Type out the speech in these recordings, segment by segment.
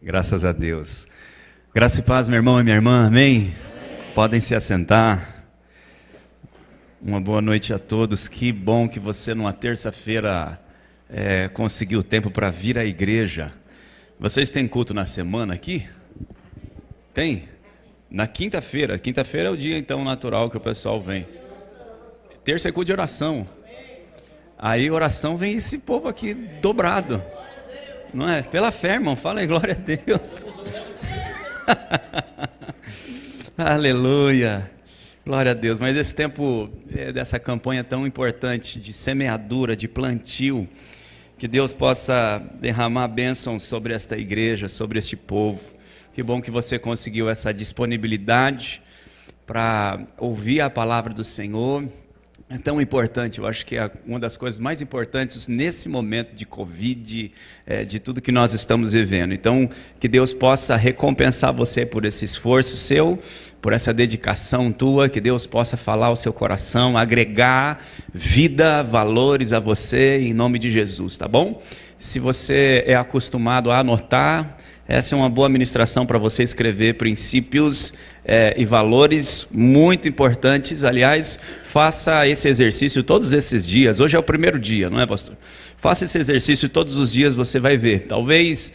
Graças a Deus. Graça e paz, meu irmão e minha irmã, amém? Podem se assentar. Uma boa noite a todos. Que bom que você numa terça-feira conseguiu tempo para vir à igreja. Vocês têm culto na semana aqui? Tem? Na quinta-feira. Quinta-feira é o dia então natural que o pessoal vem. Terça é culto de oração. Aí oração vem esse povo aqui dobrado. Não é? Pela fé, irmão. Fala aí, glória a Deus. Aleluia. Glória a Deus. Mas esse tempo dessa campanha tão importante de semeadura, de plantio, que Deus possa derramar bênçãos sobre esta igreja, sobre este povo. Que bom que você conseguiu essa disponibilidade para ouvir a palavra do Senhor. É tão importante, eu acho que é uma das coisas mais importantes nesse momento de Covid, de tudo que nós estamos vivendo. Então, que Deus possa recompensar você por esse esforço seu, por essa dedicação tua, que Deus possa falar ao seu coração, agregar vida, valores a você, em nome de Jesus, tá bom? Se você é acostumado a anotar, essa é uma boa ministração para você escrever princípios e valores muito importantes. Aliás, faça esse exercício todos esses dias. Hoje é o primeiro dia, não é, pastor? Faça esse exercício todos os dias, você vai ver. Talvez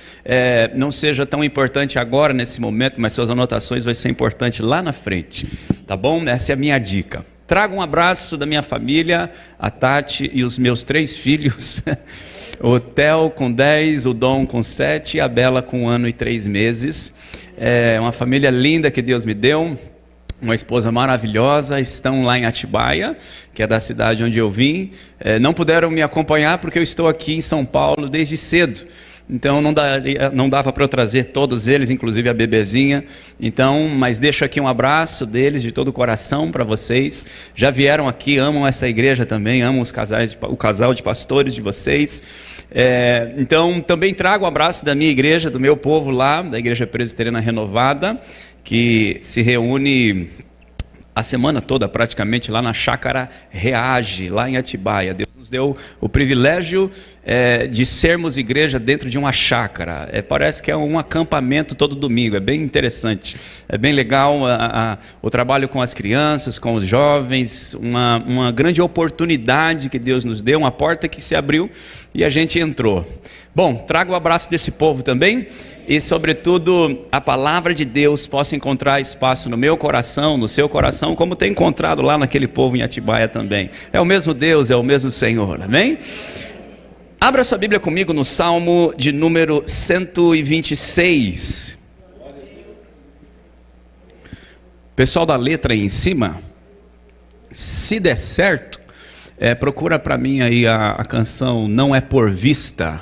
não seja tão importante agora, nesse momento, mas suas anotações vão ser importantes lá na frente. Tá bom? Essa é a minha dica. Trago um abraço da minha família, a Tati e os meus 3 filhos. O Theo com 10, o Dom com 7 e a Bela com 1 ano e 3 meses. É uma família linda que Deus me deu, uma esposa maravilhosa. Estão lá em Atibaia, que é da cidade onde eu vim. Não puderam me acompanhar porque eu estou aqui em São Paulo desde cedo. Então não dava para eu trazer todos eles, inclusive a bebezinha. Então, mas deixo aqui um abraço deles de todo o coração para vocês. Já vieram aqui, amam essa igreja também, amam o casal de pastores de vocês. Então também trago um abraço da minha igreja, do meu povo lá, da Igreja Presbiteriana Renovada, que se reúne a semana toda praticamente lá na Chácara Reage, lá em Atibaia. Deus nos deu o privilégio de sermos igreja dentro de uma chácara. Parece que é um acampamento todo domingo, é bem interessante, é bem legal o trabalho com as crianças, com os jovens, uma grande oportunidade que Deus nos deu, uma porta que se abriu e a gente entrou. Bom, trago o abraço desse povo também e, sobretudo, a palavra de Deus possa encontrar espaço no meu coração, no seu coração, como tem encontrado lá naquele povo em Atibaia também. É o mesmo Deus, é o mesmo Senhor, amém? Abra sua Bíblia comigo no Salmo de número 126. Pessoal da letra aí em cima, se der certo, procura para mim aí a canção Não É Por Vista.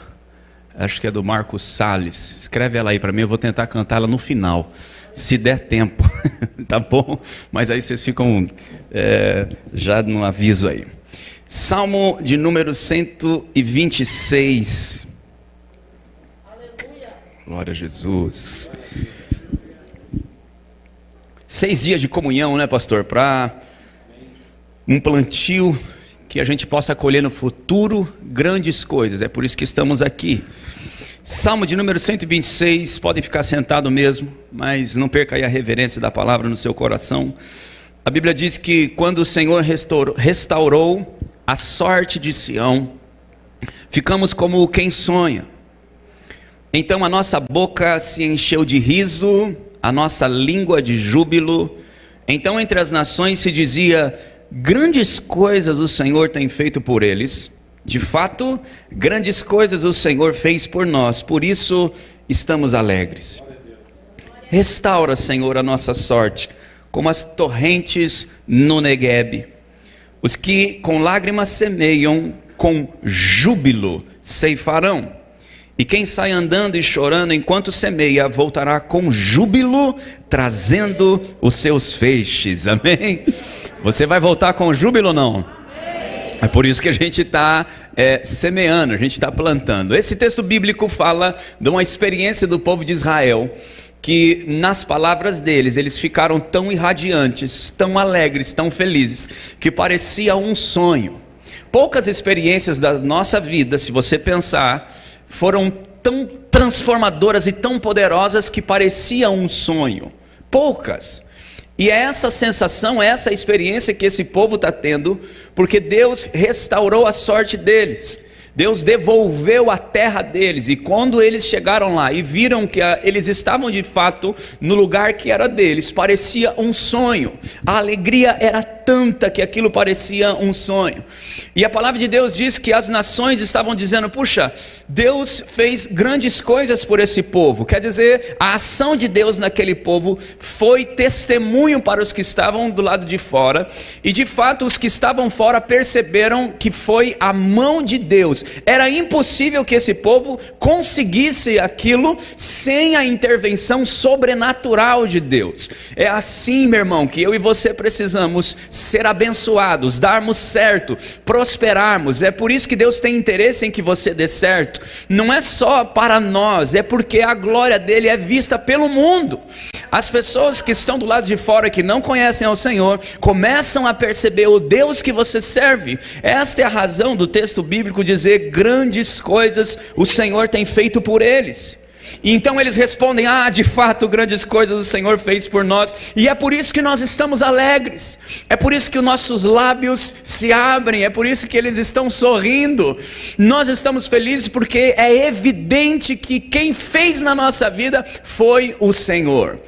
Acho que é do Marcos Salles. Escreve ela aí para mim, eu vou tentar cantá-la no final, se der tempo, tá bom? Mas aí vocês ficam já no aviso aí. Salmo de número 126. Aleluia. Glória a Jesus. 6 dias de comunhão, né, pastor? Para um plantio que a gente possa colher no futuro grandes coisas. É por isso que estamos aqui. Salmo de número 126, podem ficar sentado mesmo, mas não perca aí a reverência da palavra no seu coração. A Bíblia diz que quando o Senhor restaurou a sorte de Sião, ficamos como quem sonha. Então a nossa boca se encheu de riso, a nossa língua de júbilo. Então entre as nações se dizia: grandes coisas o Senhor tem feito por eles. De fato, grandes coisas o Senhor fez por nós, por isso estamos alegres. Restaura, Senhor, a nossa sorte, como as torrentes no Neguebe. Os que com lágrimas semeiam, com júbilo ceifarão. E quem sai andando e chorando enquanto semeia, voltará com júbilo, trazendo os seus feixes. Amém? Você vai voltar com júbilo ou não? É por isso que a gente está semeando, a gente está plantando. Esse texto bíblico fala de uma experiência do povo de Israel, que nas palavras deles, eles ficaram tão irradiantes, tão alegres, tão felizes, que parecia um sonho. Poucas experiências da nossa vida, se você pensar, foram tão transformadoras e tão poderosas que parecia um sonho. Poucas. E é essa sensação, essa experiência que esse povo está tendo, porque Deus restaurou a sorte deles. Deus devolveu a terra deles, e quando eles chegaram lá e viram que eles estavam de fato no lugar que era deles, parecia um sonho. A alegria era tanta que aquilo parecia um sonho. E a palavra de Deus diz que as nações estavam dizendo: puxa, Deus fez grandes coisas por esse povo. Quer dizer, a ação de Deus naquele povo foi testemunho para os que estavam do lado de fora, e de fato os que estavam fora perceberam que foi a mão de Deus. Era impossível que esse povo conseguisse aquilo sem a intervenção sobrenatural de Deus. É assim, meu irmão, que eu e você precisamos ser abençoados, darmos certo, prosperarmos. É por isso que Deus tem interesse em que você dê certo. Não é só para nós, é porque a glória dele é vista pelo mundo. As pessoas que estão do lado de fora, que não conhecem ao Senhor, começam a perceber o Deus que você serve. Esta é a razão do texto bíblico dizer: grandes coisas o Senhor tem feito por eles. E então eles respondem: ah, de fato grandes coisas o Senhor fez por nós. E é por isso que nós estamos alegres, é por isso que os nossos lábios se abrem, é por isso que eles estão sorrindo. Nós estamos felizes porque é evidente que quem fez na nossa vida foi o Senhor.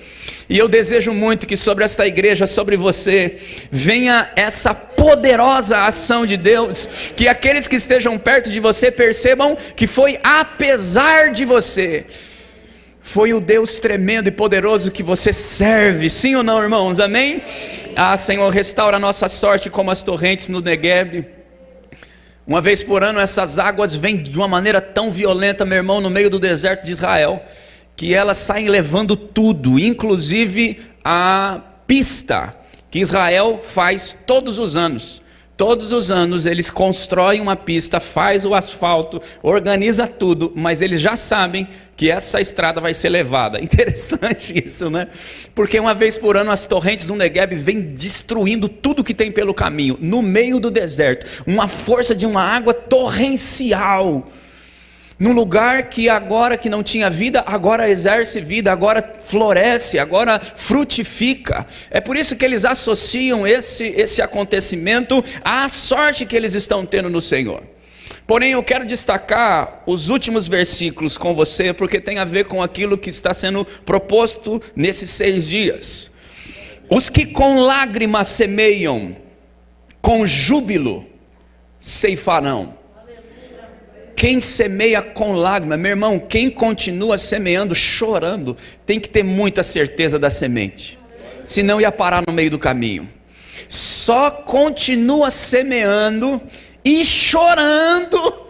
E eu desejo muito que sobre esta igreja, sobre você, venha essa poderosa ação de Deus, que aqueles que estejam perto de você percebam que foi apesar de você, foi o Deus tremendo e poderoso que você serve. Sim ou não, irmãos? Amém? Ah, Senhor, restaura a nossa sorte como as torrentes no Negueb. Uma vez por ano essas águas vêm de uma maneira tão violenta, meu irmão, no meio do deserto de Israel, que elas saem levando tudo, inclusive a pista que Israel faz todos os anos. Todos os anos eles constroem uma pista, faz o asfalto, organiza tudo, mas eles já sabem que essa estrada vai ser levada. Interessante isso, né? Porque uma vez por ano as torrentes do Negueb vêm destruindo tudo que tem pelo caminho, no meio do deserto, uma força de uma água torrencial. Num lugar que agora que não tinha vida, agora exerce vida, agora floresce, agora frutifica. É por isso que eles associam esse acontecimento à sorte que eles estão tendo no Senhor. Porém, eu quero destacar os últimos versículos com você, porque tem a ver com aquilo que está sendo proposto nesses 6 dias. Os que com lágrimas semeiam, com júbilo ceifarão. Quem semeia com lágrimas, meu irmão, quem continua semeando, chorando, tem que ter muita certeza da semente, senão ia parar no meio do caminho. Só continua semeando e chorando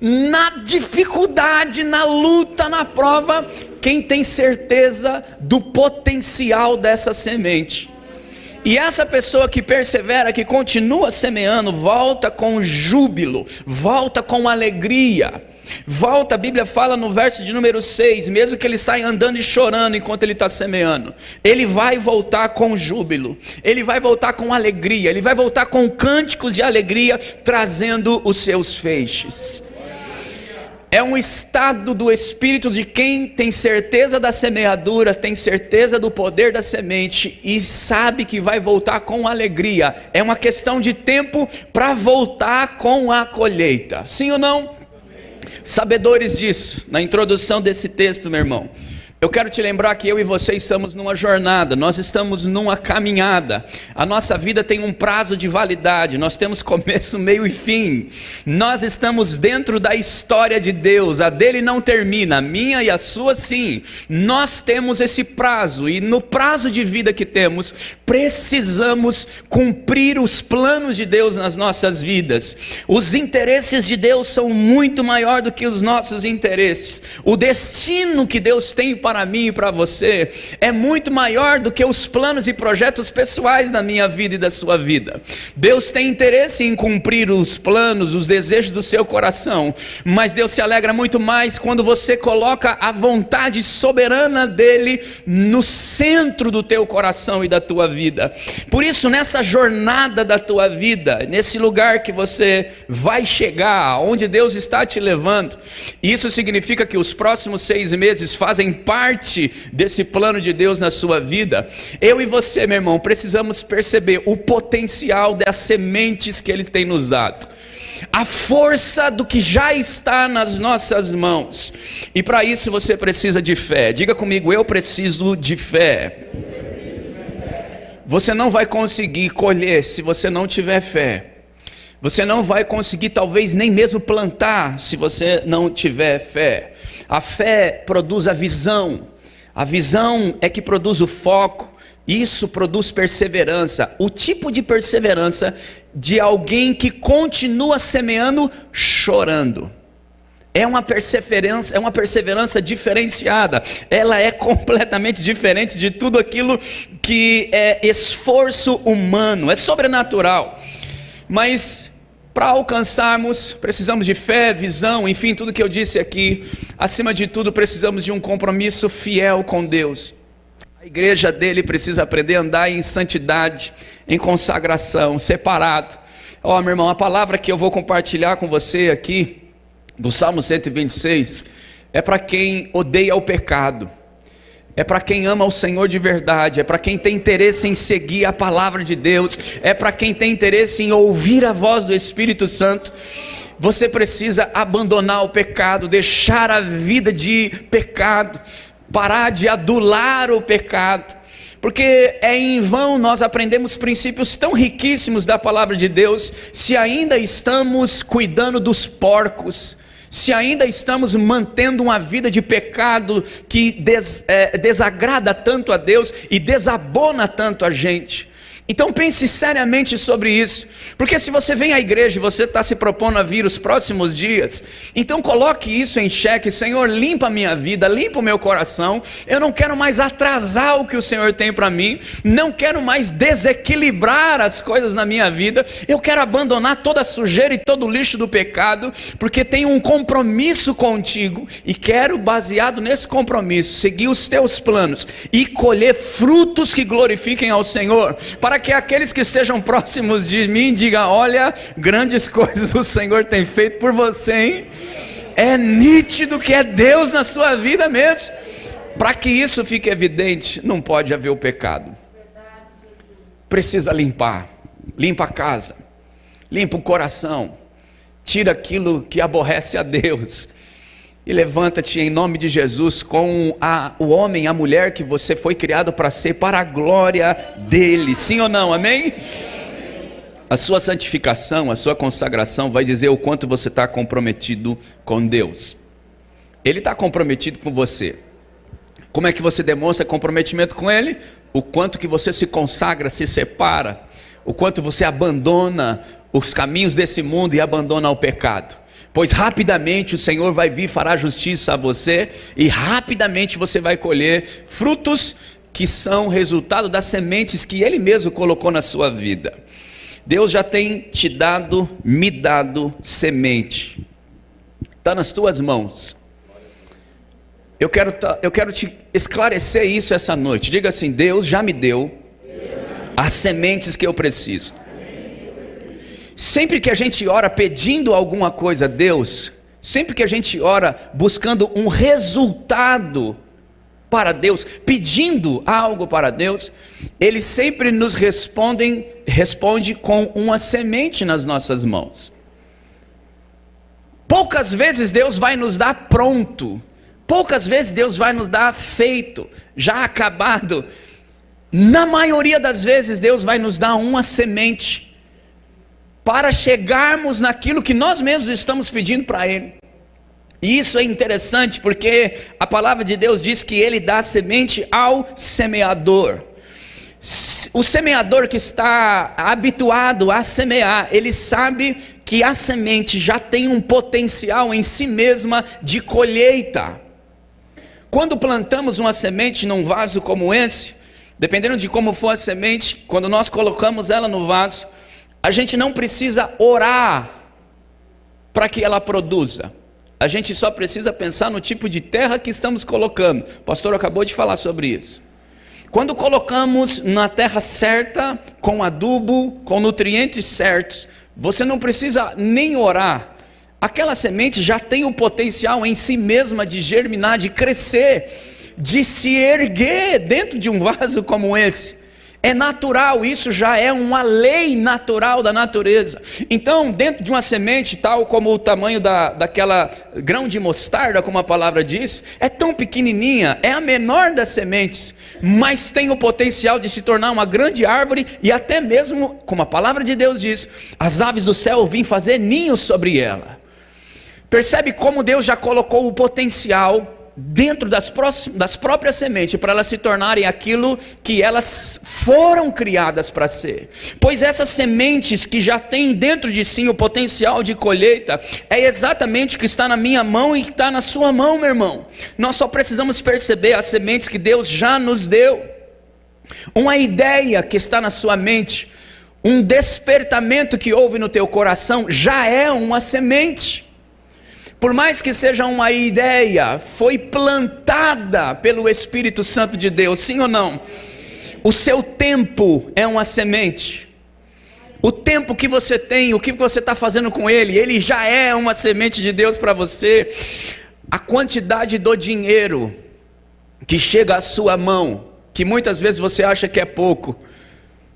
na dificuldade, na luta, na prova, quem tem certeza do potencial dessa semente. E essa pessoa que persevera, que continua semeando, volta com júbilo, volta com alegria, volta. A Bíblia fala no verso de número 6, mesmo que ele saia andando e chorando enquanto ele está semeando, ele vai voltar com júbilo, ele vai voltar com alegria, ele vai voltar com cânticos de alegria, trazendo os seus feixes. É um estado do espírito de quem tem certeza da semeadura, tem certeza do poder da semente e sabe que vai voltar com alegria. É uma questão de tempo para voltar com a colheita. Sim ou não? Sabedores disso, na introdução desse texto, meu irmão, eu quero te lembrar que eu e você estamos numa jornada, nós estamos numa caminhada. A nossa vida tem um prazo de validade, nós temos começo, meio e fim. Nós estamos dentro da história de Deus, a dele não termina, a minha e a sua sim. Nós temos esse prazo e no prazo de vida que temos, precisamos cumprir os planos de Deus nas nossas vidas. Os interesses de Deus são muito maior do que os nossos interesses. O destino que Deus tem para para mim e para você é muito maior do que os planos e projetos pessoais da minha vida e da sua vida. Deus tem interesse em cumprir os planos, os desejos do seu coração, mas Deus se alegra muito mais quando você coloca a vontade soberana dele no centro do teu coração e da tua vida. Por isso, nessa jornada da tua vida, nesse lugar que você vai chegar, onde Deus está te levando, isso significa que os próximos 6 meses fazem parte desse plano de Deus na sua vida. Eu e você, meu irmão, precisamos perceber o potencial das sementes que Ele tem nos dado, a força do que já está nas nossas mãos, e para isso você precisa de fé. Diga comigo: eu preciso de fé. Você não vai conseguir colher se você não tiver fé. Você não vai conseguir talvez nem mesmo plantar se você não tiver fé. A fé produz a visão é que produz o foco, isso produz perseverança. O tipo de perseverança de alguém que continua semeando chorando. É uma perseverança diferenciada. Ela é completamente diferente de tudo aquilo que é esforço humano, é sobrenatural. Mas para alcançarmos, precisamos de fé, visão, enfim, tudo que eu disse aqui. Acima de tudo, precisamos de um compromisso fiel com Deus. A igreja dele precisa aprender a andar em santidade, em consagração, separado. Meu irmão, a palavra que eu vou compartilhar com você aqui, do Salmo 126, é para quem odeia o pecado. É para quem ama o Senhor de verdade, é para quem tem interesse em seguir a palavra de Deus, é para quem tem interesse em ouvir a voz do Espírito Santo. Você precisa abandonar o pecado, deixar a vida de pecado, parar de adular o pecado, porque é em vão nós aprendemos princípios tão riquíssimos da palavra de Deus, se ainda estamos cuidando dos porcos, se ainda estamos mantendo uma vida de pecado que desagrada tanto a Deus e desabona tanto a gente. Então pense seriamente sobre isso, porque se você vem à igreja e você está se propondo a vir os próximos dias, então coloque isso em xeque. Senhor, limpa a minha vida, limpa o meu coração. Eu não quero mais atrasar o que o Senhor tem para mim, não quero mais desequilibrar as coisas na minha vida. Eu quero abandonar toda a sujeira e todo o lixo do pecado, porque tenho um compromisso contigo e quero, baseado nesse compromisso, seguir os teus planos e colher frutos que glorifiquem ao Senhor, para que aqueles que estejam próximos de mim digam: olha, grandes coisas o Senhor tem feito por você, hein? É nítido que é Deus na sua vida mesmo. Para que isso fique evidente, não pode haver o pecado. Precisa limpar. Limpa a casa, limpa o coração, tira aquilo que aborrece a Deus, e levanta-te em nome de Jesus com o homem, a mulher que você foi criado para ser, para a glória dele. Sim ou não? Amém? A sua santificação, a sua consagração vai dizer o quanto você está comprometido com Deus. Ele está comprometido com você. Como é que você demonstra comprometimento com Ele? O quanto que você se consagra, se separa, o quanto você abandona os caminhos desse mundo e abandona o pecado. Pois rapidamente o Senhor vai vir, fará justiça a você, e rapidamente você vai colher frutos que são resultado das sementes que Ele mesmo colocou na sua vida. Deus já tem te dado, me dado semente, está nas tuas mãos. Eu quero te esclarecer isso essa noite. Diga assim: Deus já me deu as sementes que eu preciso. Sempre que a gente ora pedindo alguma coisa a Deus, sempre que a gente ora buscando um resultado para Deus, pedindo algo para Deus, Ele sempre nos responde com uma semente nas nossas mãos. Poucas vezes Deus vai nos dar pronto, poucas vezes Deus vai nos dar feito, já acabado. Na maioria das vezes Deus vai nos dar uma semente, para chegarmos naquilo que nós mesmos estamos pedindo para Ele. E isso é interessante, porque a palavra de Deus diz que Ele dá semente ao semeador. O semeador que está habituado a semear, ele sabe que a semente já tem um potencial em si mesma de colheita. Quando plantamos uma semente num vaso como esse, dependendo de como for a semente, quando nós colocamos ela no vaso, a gente não precisa orar para que ela produza. A gente só precisa pensar no tipo de terra que estamos colocando. O pastor acabou de falar sobre isso. Quando colocamos na terra certa, com adubo, com nutrientes certos, você não precisa nem orar. Aquela semente já tem o potencial em si mesma de germinar, de crescer, de se erguer dentro de um vaso como esse. É natural, isso já é uma lei natural da natureza. Então, dentro de uma semente, tal como o tamanho daquela grão de mostarda, como a palavra diz, é tão pequenininha, é a menor das sementes, mas tem o potencial de se tornar uma grande árvore, e até mesmo, como a palavra de Deus diz, as aves do céu vêm fazer ninhos sobre ela. Percebe como Deus já colocou o potencial dentro das próprias sementes, para elas se tornarem aquilo que elas foram criadas para ser. Pois essas sementes que já têm dentro de si o potencial de colheita, é exatamente o que está na minha mão e que está na sua mão, meu irmão. Nós só precisamos perceber as sementes que Deus já nos deu. Uma ideia que está na sua mente, um despertamento que houve no teu coração, já é uma semente. Por mais que seja uma ideia, foi plantada pelo Espírito Santo de Deus, sim ou não? O seu tempo é uma semente. O tempo que você tem, o que você está fazendo com ele já é uma semente de Deus para você. A quantidade do dinheiro que chega à sua mão, que muitas vezes você acha que é pouco,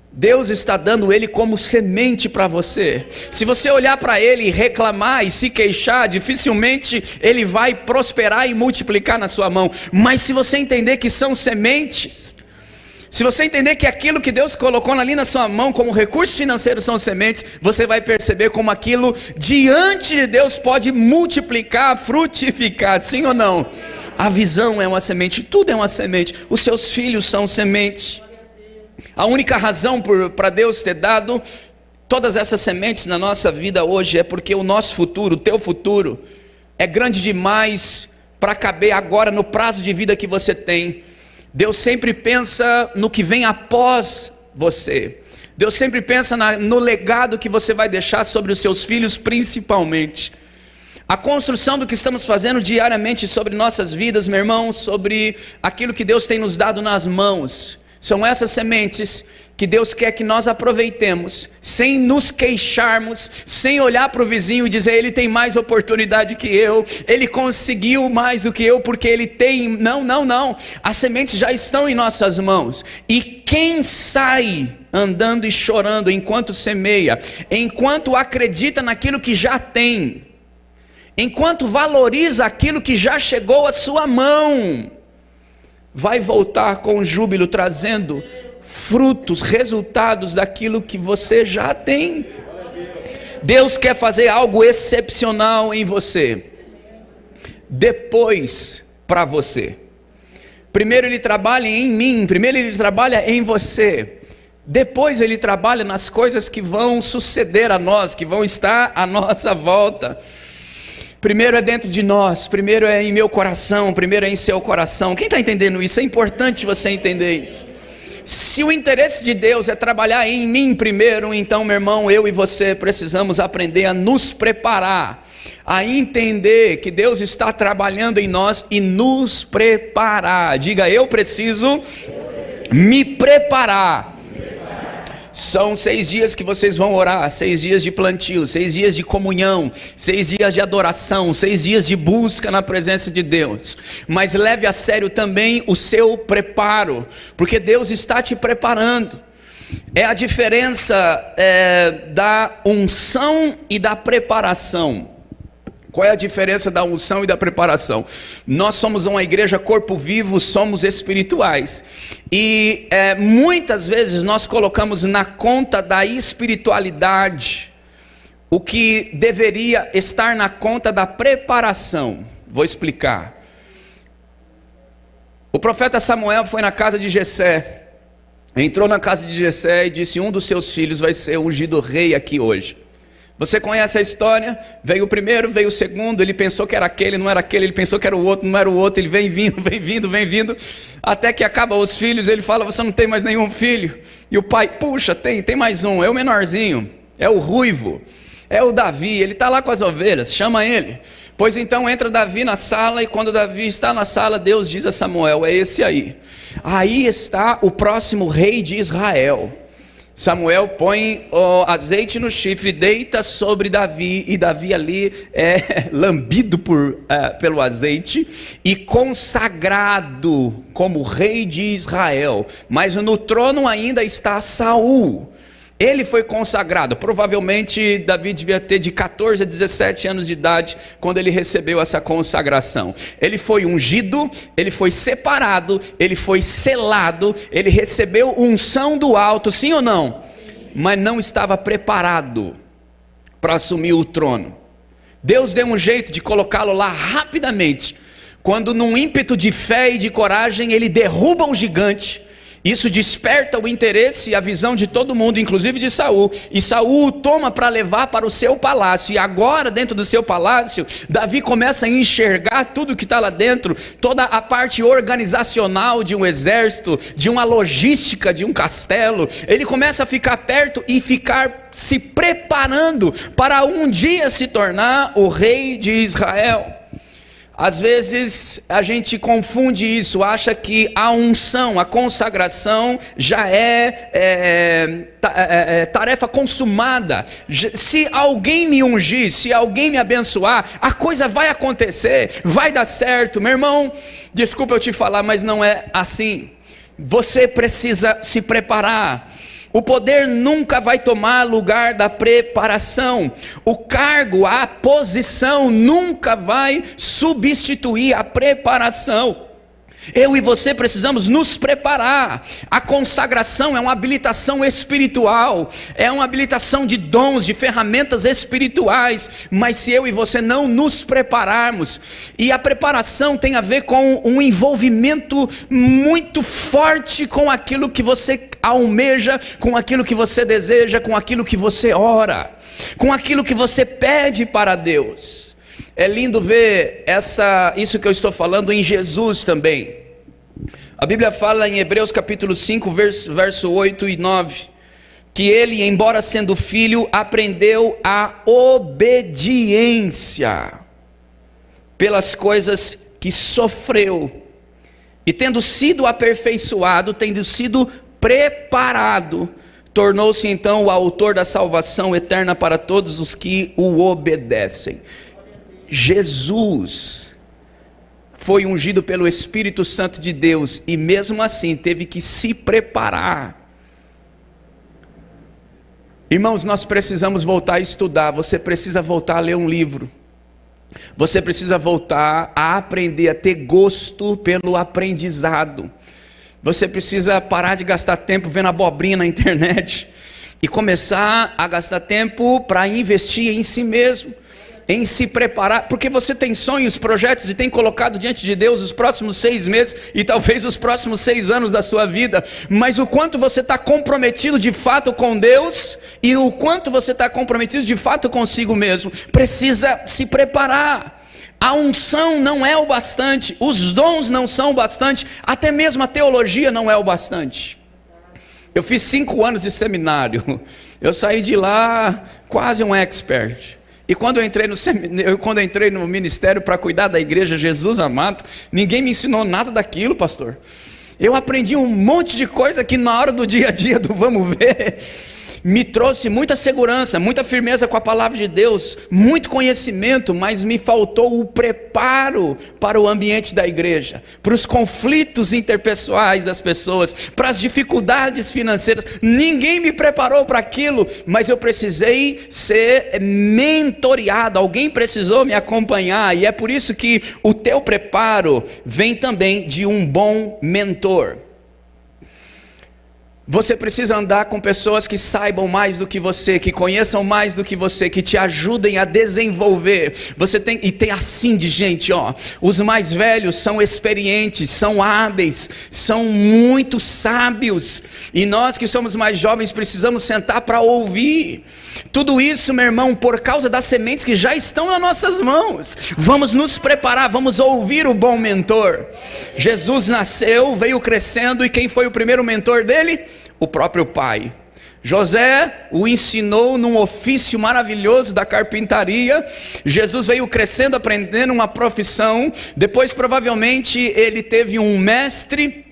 Deus está dando ele como semente para você. Se você olhar para ele e reclamar e se queixar, dificilmente ele vai prosperar e multiplicar na sua mão. Mas se você entender que são sementes, se você entender que aquilo que Deus colocou ali na sua mão como recurso financeiro são sementes, você vai perceber como aquilo diante de Deus pode multiplicar, frutificar, sim ou não? A visão é uma semente, tudo é uma semente, os seus filhos são sementes. A única razão para Deus ter dado todas essas sementes na nossa vida hoje é porque o nosso futuro, o teu futuro, é grande demais para caber agora no prazo de vida que você tem. Deus sempre pensa no que vem após você. Deus sempre pensa no legado que você vai deixar sobre os seus filhos, principalmente. A construção do que estamos fazendo diariamente sobre nossas vidas, meu irmão, sobre aquilo que Deus tem nos dado nas mãos, são essas sementes que Deus quer que nós aproveitemos, sem nos queixarmos, sem olhar para o vizinho e dizer, ele tem mais oportunidade que eu, ele conseguiu mais do que eu, porque ele tem. Não, as sementes já estão em nossas mãos, e quem sai andando e chorando enquanto semeia, enquanto acredita naquilo que já tem, enquanto valoriza aquilo que já chegou à sua mão, vai voltar com júbilo, trazendo frutos, resultados daquilo que você já tem. Deus quer fazer algo excepcional em você, depois para você. Primeiro ele trabalha em mim, primeiro ele trabalha em você, depois ele trabalha nas coisas que vão suceder a nós, que vão estar à nossa volta. Primeiro é dentro de nós, primeiro é em meu coração, primeiro é em seu coração. Quem está entendendo isso? É importante você entender isso. Se o interesse de Deus é trabalhar em mim primeiro, então, meu irmão, eu e você precisamos aprender a nos preparar, a entender que Deus está trabalhando em nós e nos preparar. Diga, eu preciso me preparar. São 6 dias que vocês vão orar, 6 dias de plantio, 6 dias de comunhão, 6 dias de adoração, 6 dias de busca na presença de Deus. Mas leve a sério também o seu preparo, porque Deus está te preparando. É a diferença da unção e da preparação. Qual é a diferença da unção e da preparação? Nós somos uma igreja corpo vivo, somos espirituais. E muitas vezes nós colocamos na conta da espiritualidade o que deveria estar na conta da preparação. Vou explicar. O profeta Samuel foi na casa de Jessé. Entrou na casa de Jessé e disse, um dos seus filhos vai ser ungido rei aqui hoje. Você conhece a história? Veio o primeiro, veio o segundo, ele pensou que era aquele, não era aquele, ele pensou que era o outro, não era o outro, ele vem vindo, até que acaba os filhos, ele fala, você não tem mais nenhum filho? E o pai, puxa, tem mais um, é o menorzinho, é o ruivo, é o Davi, ele está lá com as ovelhas, chama ele. Pois então entra Davi na sala, e quando Davi está na sala, Deus diz a Samuel, é esse aí. Aí está o próximo rei de Israel. Samuel põe o azeite no chifre, deita sobre Davi, e Davi ali é lambido pelo azeite e consagrado como rei de Israel. Mas no trono ainda está Saul. Ele foi consagrado, provavelmente Davi devia ter de 14 a 17 anos de idade, quando ele recebeu essa consagração. Ele foi ungido, ele foi separado, ele foi selado, ele recebeu unção do alto, sim ou não? Mas não estava preparado para assumir o trono. Deus deu um jeito de colocá-lo lá rapidamente, quando num ímpeto de fé e de coragem, ele derruba um gigante. Isso desperta o interesse e a visão de todo mundo, inclusive de Saul, e Saul o toma para levar para o seu palácio, e agora dentro do seu palácio, Davi começa a enxergar tudo que está lá dentro, toda a parte organizacional de um exército, de uma logística de um castelo. Ele começa a ficar perto e ficar se preparando para um dia se tornar o rei de Israel. Às vezes a gente confunde isso, acha que a unção, a consagração já é tarefa consumada. Se alguém me ungir, se alguém me abençoar, a coisa vai acontecer, vai dar certo. Meu irmão, desculpa eu te falar, mas não é assim. Você precisa se preparar. O poder nunca vai tomar lugar da preparação. O cargo, a posição nunca vai substituir a preparação. Eu e você precisamos nos preparar. A consagração é uma habilitação espiritual, é uma habilitação de dons, de ferramentas espirituais. Mas se eu e você não nos prepararmos, e a preparação tem a ver com um envolvimento muito forte com aquilo que você almeja, com aquilo que você deseja, com aquilo que você ora, com aquilo que você pede para Deus. É lindo ver isso que eu estou falando em Jesus também. A Bíblia fala em Hebreus capítulo 5, verso 8 e 9, que ele, embora sendo filho, aprendeu a obediência pelas coisas que sofreu, e tendo sido aperfeiçoado, tendo sido preparado, tornou-se então o autor da salvação eterna para todos os que o obedecem. Jesus foi ungido pelo Espírito Santo de Deus, e mesmo assim teve que se preparar. Irmãos, nós precisamos voltar a estudar. Você precisa voltar a ler um livro. Você precisa voltar a aprender, a ter gosto pelo aprendizado. Você precisa parar de gastar tempo vendo abobrinha na internet e começar a gastar tempo para investir em si mesmo, em se preparar, porque você tem sonhos, projetos, e tem colocado diante de Deus os próximos 6 meses e talvez os próximos 6 anos da sua vida. Mas o quanto você está comprometido de fato com Deus, e o quanto você está comprometido de fato consigo mesmo, precisa se preparar. A unção não é o bastante, os dons não são o bastante, até mesmo a teologia não é o bastante. Eu fiz 5 anos de seminário, eu saí de lá quase um expert. E quando eu entrei no ministério para cuidar da igreja Jesus Amado, ninguém me ensinou nada daquilo, pastor. Eu aprendi um monte de coisa que na hora do dia a dia do vamos ver, me trouxe muita segurança, muita firmeza com a palavra de Deus, muito conhecimento, mas me faltou o preparo para o ambiente da igreja, para os conflitos interpessoais das pessoas, para as dificuldades financeiras. Ninguém me preparou para aquilo, mas eu precisei ser mentoreado, alguém precisou me acompanhar, e é por isso que o teu preparo vem também de um bom mentor. Você precisa andar com pessoas que saibam mais do que você, que conheçam mais do que você, que te ajudem a desenvolver. Você tem e tem assim de gente, ó. Os mais velhos são experientes, são hábeis, são muito sábios. E nós que somos mais jovens precisamos sentar para ouvir. Tudo isso, meu irmão, por causa das sementes que já estão nas nossas mãos. Vamos nos preparar, vamos ouvir o bom mentor. Jesus nasceu, veio crescendo, e quem foi o primeiro mentor dele? O próprio pai. José o ensinou num ofício maravilhoso da carpintaria. Jesus veio crescendo, aprendendo uma profissão. Depois provavelmente ele teve um mestre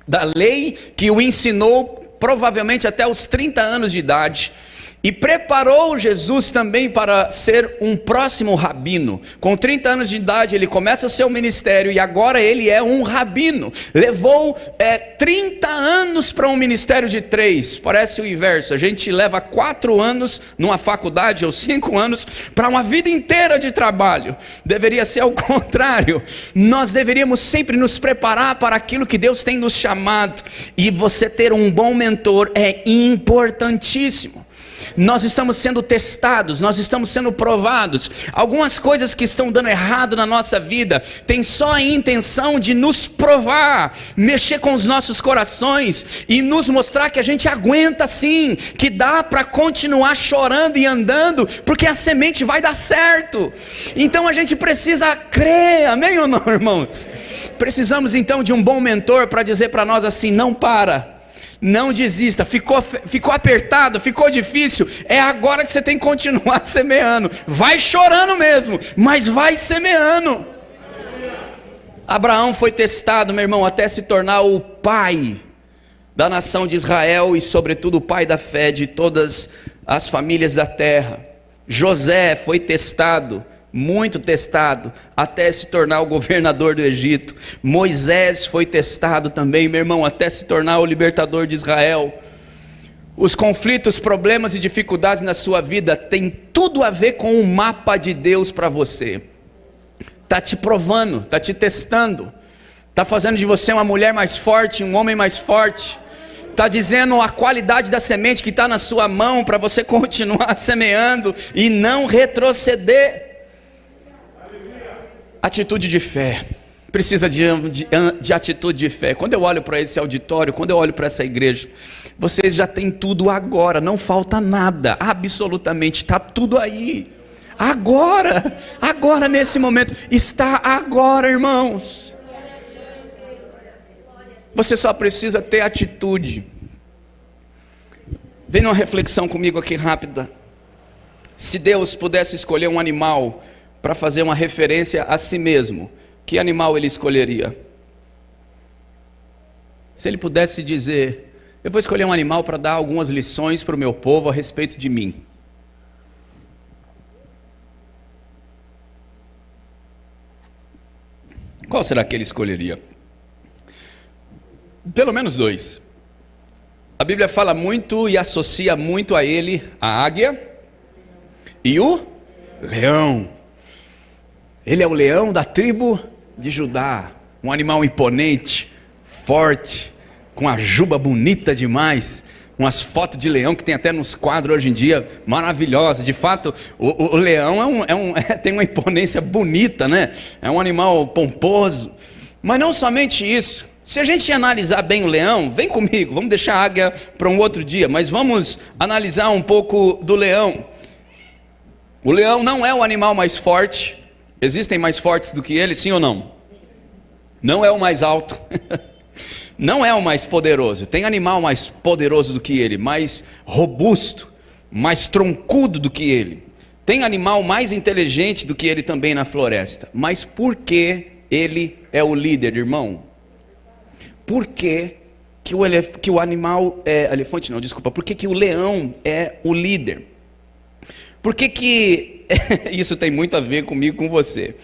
da lei que o ensinou provavelmente até os 30 anos de idade. E preparou Jesus também para ser um próximo rabino. Com 30 anos de idade ele começa o seu ministério, e agora ele é um rabino. Levou 30 anos para um ministério de 3. Parece o inverso, a gente leva 4 anos numa faculdade, ou 5 anos, para uma vida inteira de trabalho. Deveria ser ao contrário. Nós deveríamos sempre nos preparar para aquilo que Deus tem nos chamado. E você ter um bom mentor é importantíssimo. Nós estamos sendo testados, nós estamos sendo provados. Algumas coisas que estão dando errado na nossa vida têm só a intenção de nos provar, mexer com os nossos corações e nos mostrar que a gente aguenta sim, que dá para continuar chorando e andando, porque a semente vai dar certo. Então a gente precisa crer, amém ou não, irmãos? Precisamos então de um bom mentor para dizer para nós assim: não para, não desista, ficou apertado, ficou difícil, é agora que você tem que continuar semeando. Vai chorando mesmo, mas vai semeando. Abraão foi testado, meu irmão, até se tornar o pai da nação de Israel e sobretudo o pai da fé de todas as famílias da terra. José foi testado, muito testado, até se tornar o governador do Egito. Moisés foi testado também, meu irmão, até se tornar o libertador de Israel. Os conflitos, problemas e dificuldades na sua vida têm tudo a ver com o mapa de Deus para você. Está te provando, está te testando, está fazendo de você uma mulher mais forte, um homem mais forte. Está dizendo a qualidade da semente que está na sua mão para você continuar semeando e não retroceder. Atitude de fé, precisa de atitude de fé. Quando eu olho para esse auditório, quando eu olho para essa igreja, vocês já têm tudo agora, não falta nada, absolutamente, está tudo aí, agora nesse momento, está agora, irmãos. Você só precisa ter atitude. Vem numa reflexão comigo aqui rápida. Se Deus pudesse escolher um animal para fazer uma referência a si mesmo, que animal ele escolheria? Se ele pudesse dizer: eu vou escolher um animal para dar algumas lições para o meu povo a respeito de mim, qual será que ele escolheria? Pelo menos 2. A Bíblia fala muito e associa muito a ele a águia e o leão. Ele é o leão da tribo de Judá, um animal imponente, forte, com a juba bonita demais, umas fotos de leão que tem até nos quadros hoje em dia, maravilhosas. De fato, o leão tem uma imponência bonita, né? É um animal pomposo. Mas não somente isso. Se a gente analisar bem o leão, vem comigo, vamos deixar a águia para um outro dia, mas vamos analisar um pouco do leão. O leão não é o animal mais forte. Existem mais fortes do que ele, sim ou não? Não é o mais alto, não é o mais poderoso. Tem animal mais poderoso do que ele, mais robusto, mais troncudo do que ele. Tem animal mais inteligente do que ele também na floresta. Mas por que ele é o líder, irmão? Por que o animal elefante não, desculpa. Por que o leão é o líder? Por que isso tem muito a ver comigo, com você?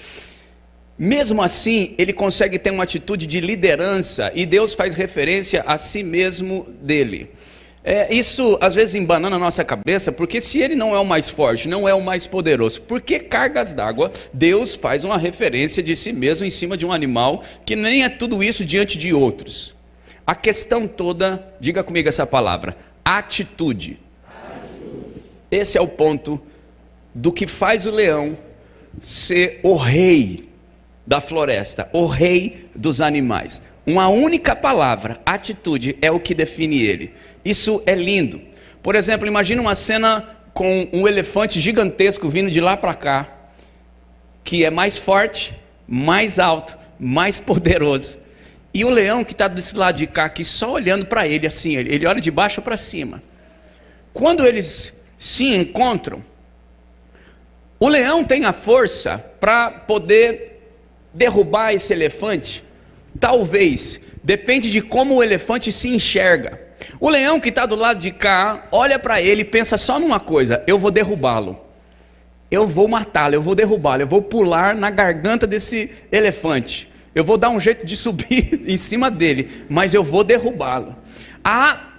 Mesmo assim, ele consegue ter uma atitude de liderança, e Deus faz referência a si mesmo dele. Isso às vezes embanana a nossa cabeça, porque se ele não é o mais forte, não é o mais poderoso, por que cargas d'água Deus faz uma referência de si mesmo em cima de um animal que nem é tudo isso diante de outros? A questão toda, diga comigo essa palavra, atitude. Esse é o ponto do que faz o leão ser o rei da floresta, o rei dos animais. Uma única palavra, atitude, é o que define ele. Isso é lindo. Por exemplo, imagina uma cena com um elefante gigantesco vindo de lá para cá, que é mais forte, mais alto, mais poderoso. E o leão que está desse lado de cá, aqui, só olhando para ele assim, ele olha de baixo para cima. Quando eles se encontram, o leão tem a força para poder derrubar esse elefante? Talvez, depende de como o elefante se enxerga. O leão que está do lado de cá, olha para ele e pensa só numa coisa: eu vou derrubá-lo, eu vou matá-lo, eu vou derrubá-lo, eu vou pular na garganta desse elefante, eu vou dar um jeito de subir em cima dele, mas eu vou derrubá-lo.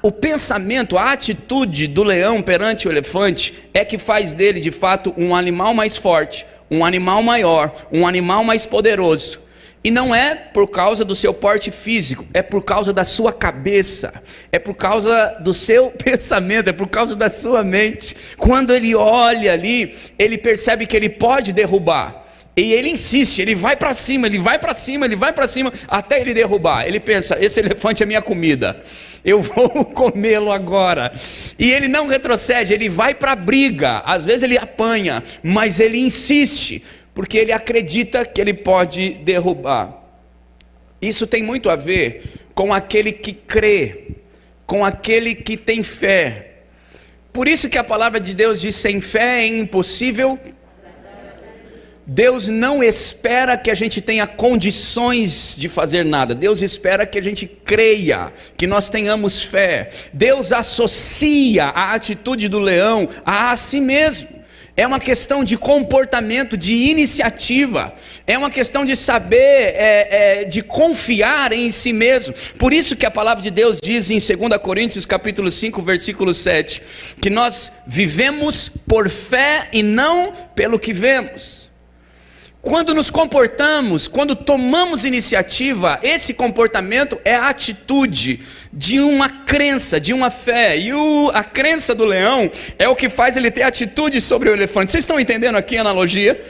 O pensamento, a atitude do leão perante o elefante é que faz dele de fato um animal mais forte, um animal maior, um animal mais poderoso. E não é por causa do seu porte físico, é por causa da sua cabeça, é por causa do seu pensamento, é por causa da sua mente. Quando ele olha ali, ele percebe que ele pode derrubar. E ele insiste, ele vai para cima, ele vai para cima, ele vai para cima, até ele derrubar. Ele pensa: esse elefante é minha comida, eu vou comê-lo agora. E ele não retrocede, ele vai para a briga. Às vezes ele apanha, mas ele insiste, porque ele acredita que ele pode derrubar. Isso tem muito a ver com aquele que crê, com aquele que tem fé. Por isso que a palavra de Deus diz: sem fé é impossível. Deus não espera que a gente tenha condições de fazer nada. Deus espera que a gente creia, que nós tenhamos fé. Deus associa a atitude do leão a si mesmo. É uma questão de comportamento, de iniciativa. É uma questão de saber, de confiar em si mesmo. Por isso que a palavra de Deus diz em 2 Coríntios capítulo 5, versículo 7, que nós vivemos por fé e não pelo que vemos. Quando nos comportamos, quando tomamos iniciativa, esse comportamento é a atitude de uma crença, de uma fé. E a crença do leão é o que faz ele ter atitude sobre o elefante. Vocês estão entendendo aqui a analogia?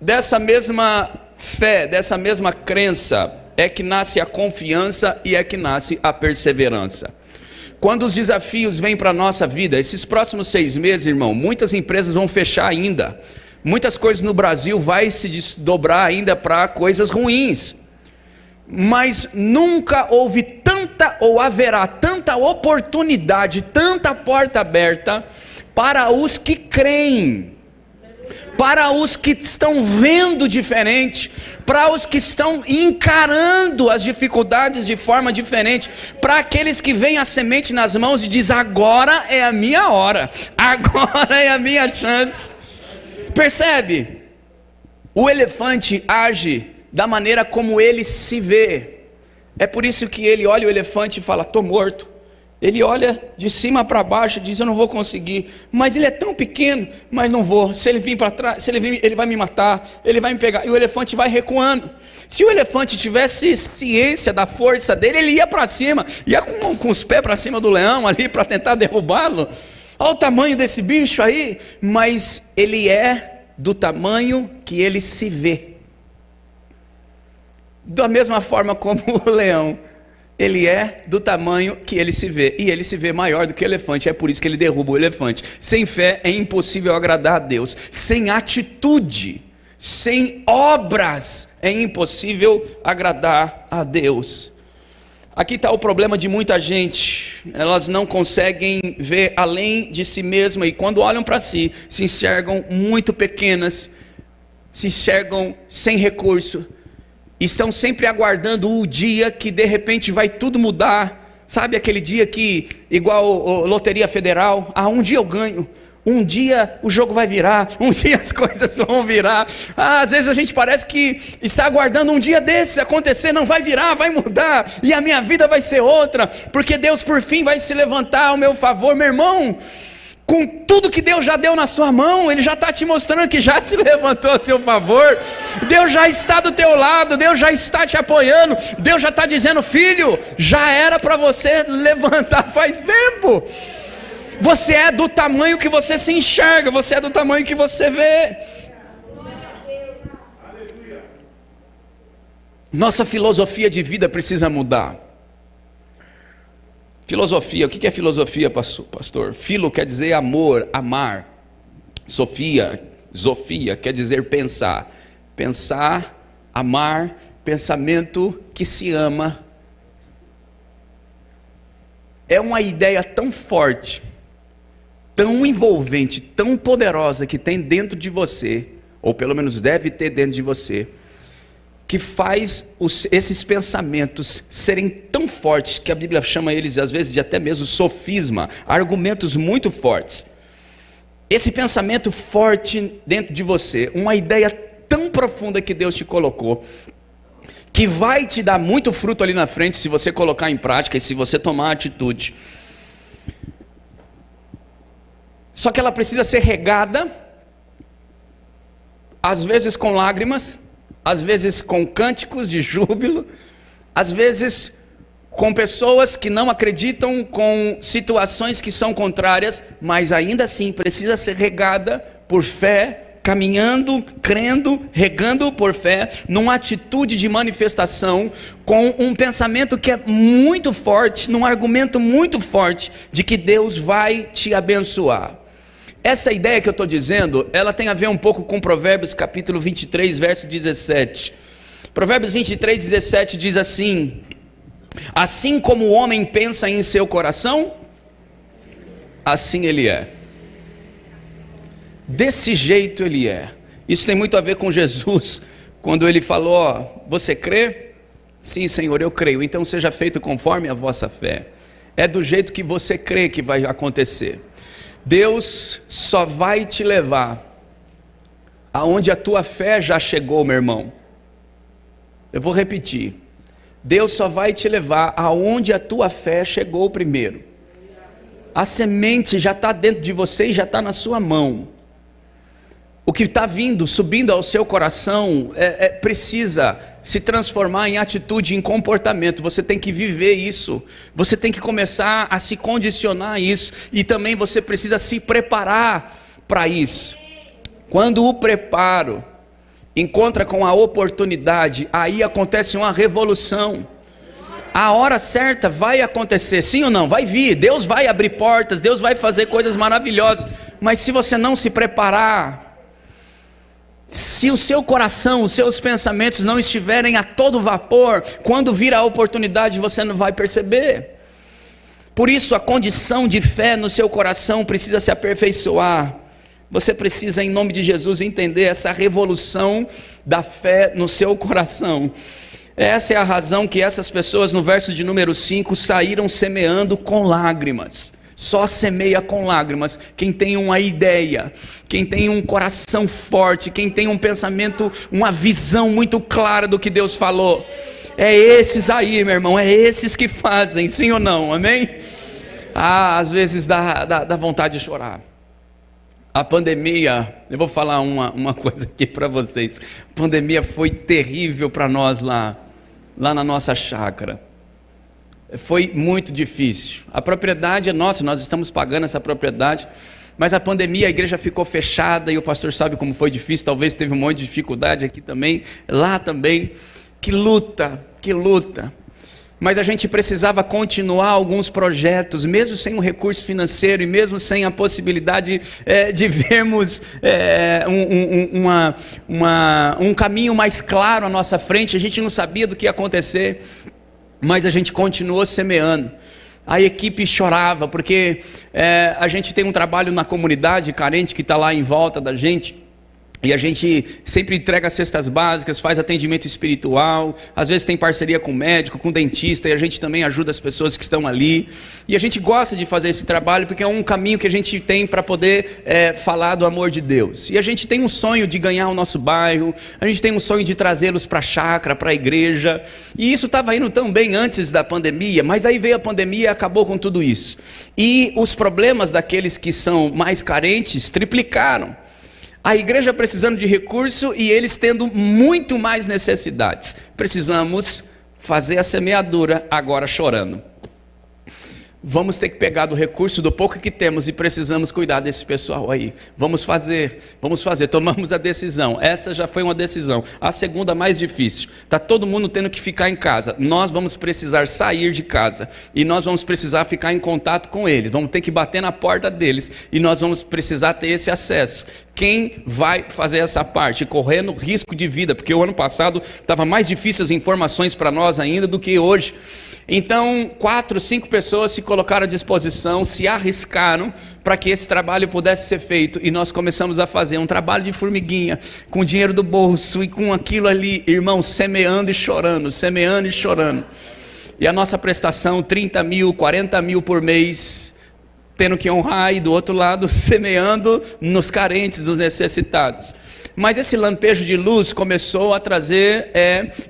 Dessa mesma fé, dessa mesma crença, é que nasce a confiança e é que nasce a perseverança. Quando os desafios vêm para a nossa vida, esses próximos 6 meses, irmão, muitas empresas vão fechar ainda. Muitas coisas no Brasil vai se desdobrar ainda para coisas ruins. Mas nunca houve tanta, ou haverá tanta oportunidade, tanta porta aberta para os que creem, para os que estão vendo diferente, para os que estão encarando as dificuldades de forma diferente, para aqueles que veem a semente nas mãos e dizem: agora é a minha hora, agora é a minha chance. Percebe? O elefante age da maneira como ele se vê. É por isso que ele olha o elefante e fala: estou morto. Ele olha de cima para baixo e diz: eu não vou conseguir. Mas ele é tão pequeno, mas não vou. Se ele vir para trás, se ele vir, ele vai me matar, ele vai me pegar. E o elefante vai recuando. Se o elefante tivesse ciência da força dele, ele ia para cima, ia com os pés para cima do leão ali para tentar derrubá-lo. Olha o tamanho desse bicho aí, mas ele é do tamanho que ele se vê. Da mesma forma como o leão, ele é do tamanho que ele se vê. E ele se vê maior do que o elefante, é por isso que ele derruba o elefante. Sem fé é impossível agradar a Deus. Sem atitude, sem obras, é impossível agradar a Deus. Aqui está o problema de muita gente. Elas não conseguem ver além de si mesma, e quando olham para si, se enxergam muito pequenas, se enxergam sem recurso, estão sempre aguardando o dia que de repente vai tudo mudar. Sabe aquele dia que, igual Loteria Federal, um dia eu ganho, um dia o jogo vai virar, um dia as coisas vão virar. Às vezes a gente parece que está aguardando um dia desses acontecer, não vai virar, vai mudar, e a minha vida vai ser outra, porque Deus por fim vai se levantar ao meu favor. Meu irmão, com tudo que Deus já deu na sua mão. Ele já está te mostrando que já se levantou a seu favor. Deus já está do teu lado, Deus já está te apoiando. Deus já está dizendo: filho, já era para você levantar faz tempo. Você é do tamanho que você se enxerga, você é do tamanho que você vê. Nossa filosofia de vida precisa mudar. Filosofia, o que é filosofia, pastor? Filo quer dizer amor, amar. Zofia quer dizer pensar. Pensar, amar, pensamento que se ama. É uma ideia tão forte, tão envolvente, tão poderosa que tem dentro de você, ou pelo menos deve ter dentro de você, que faz esses pensamentos serem tão fortes que a Bíblia chama eles às vezes de até mesmo sofisma, argumentos muito fortes. Esse pensamento forte dentro de você, uma ideia tão profunda que Deus te colocou, que vai te dar muito fruto ali na frente se você colocar em prática e se você tomar atitude. Só que ela precisa ser regada, às vezes com lágrimas, às vezes com cânticos de júbilo, às vezes com pessoas que não acreditam, com situações que são contrárias, mas ainda assim precisa ser regada por fé, caminhando, crendo, regando por fé, numa atitude de manifestação, com um pensamento que é muito forte, num argumento muito forte, de que Deus vai te abençoar. Essa ideia que eu estou dizendo, ela tem a ver um pouco com Provérbios capítulo 23, verso 17. Provérbios 23, 17 diz assim: assim como o homem pensa em seu coração, assim ele é. Desse jeito ele é. Isso tem muito a ver com Jesus, quando ele falou: ó, você crê? Sim, Senhor, eu creio. Então seja feito conforme a vossa fé. É do jeito que você crê que vai acontecer. Deus só vai te levar aonde a tua fé já chegou, meu irmão. Eu vou repetir. Deus só vai te levar aonde a tua fé chegou primeiro. A semente já está dentro de você e já está na sua mão. O que está vindo, subindo ao seu coração, precisa se transformar em atitude, em comportamento. Você tem que viver isso. Você tem que começar a se condicionar a isso. E também você precisa se preparar para isso. Quando o preparo encontra com a oportunidade, aí acontece uma revolução. A hora certa vai acontecer, sim ou não? Vai vir, Deus vai abrir portas, Deus vai fazer coisas maravilhosas. Mas se você não se preparar, se o seu coração, os seus pensamentos não estiverem a todo vapor, quando vir a oportunidade você não vai perceber. Por isso a condição de fé no seu coração precisa se aperfeiçoar. Você precisa, em nome de Jesus, entender essa revolução da fé no seu coração. Essa é a razão que essas pessoas no verso de número 5 saíram semeando com lágrimas. Só semeia com lágrimas quem tem uma ideia, quem tem um coração forte, quem tem um pensamento, uma visão muito clara do que Deus falou. É esses aí, meu irmão, é esses que fazem, sim ou não, amém? Às vezes dá vontade de chorar. A pandemia, eu vou falar uma coisa aqui para vocês. A pandemia foi terrível para nós lá na nossa chácara. Foi muito difícil. A propriedade é nossa, nós estamos pagando essa propriedade, mas a pandemia, a igreja ficou fechada e o pastor sabe como foi difícil. Talvez teve um monte de dificuldade aqui também, lá também. Que luta. Mas a gente precisava continuar alguns projetos, mesmo sem um recurso financeiro e mesmo sem a possibilidade de vermos um caminho mais claro à nossa frente. A gente não sabia do que ia acontecer, mas a gente continuou semeando. A equipe chorava, porque a gente tem um trabalho na comunidade carente que está lá em volta da gente, E a gente sempre entrega cestas básicas, faz atendimento espiritual, às vezes tem parceria com médico, com dentista, e a gente também ajuda as pessoas que estão ali. E a gente gosta de fazer esse trabalho porque é um caminho que a gente tem para poder falar do amor de Deus. E a gente tem um sonho de ganhar o nosso bairro, a gente tem um sonho de trazê-los para a chácara, para a igreja. E isso estava indo tão bem antes da pandemia, mas aí veio a pandemia e acabou com tudo isso. E os problemas daqueles que são mais carentes triplicaram. A igreja precisando de recurso e eles tendo muito mais necessidades. Precisamos fazer a semeadura agora chorando. Vamos ter que pegar do recurso do pouco que temos e precisamos cuidar desse pessoal aí. Vamos fazer. Tomamos a decisão. Essa já foi uma decisão. A segunda mais difícil. Está todo mundo tendo que ficar em casa. Nós vamos precisar sair de casa e nós vamos precisar ficar em contato com eles. Vamos ter que bater na porta deles e nós vamos precisar ter esse acesso. Quem vai fazer essa parte? Correndo risco de vida, porque o ano passado estava mais difícil as informações para nós ainda do que hoje. Então 4, 5 pessoas se colocaram à disposição, se arriscaram para que esse trabalho pudesse ser feito, e nós começamos a fazer um trabalho de formiguinha, com dinheiro do bolso e com aquilo ali, irmãos, semeando e chorando, e a nossa prestação 30 mil, 40 mil por mês, tendo que honrar, e do outro lado semeando nos carentes, nos necessitados. Mas esse lampejo de luz começou a trazer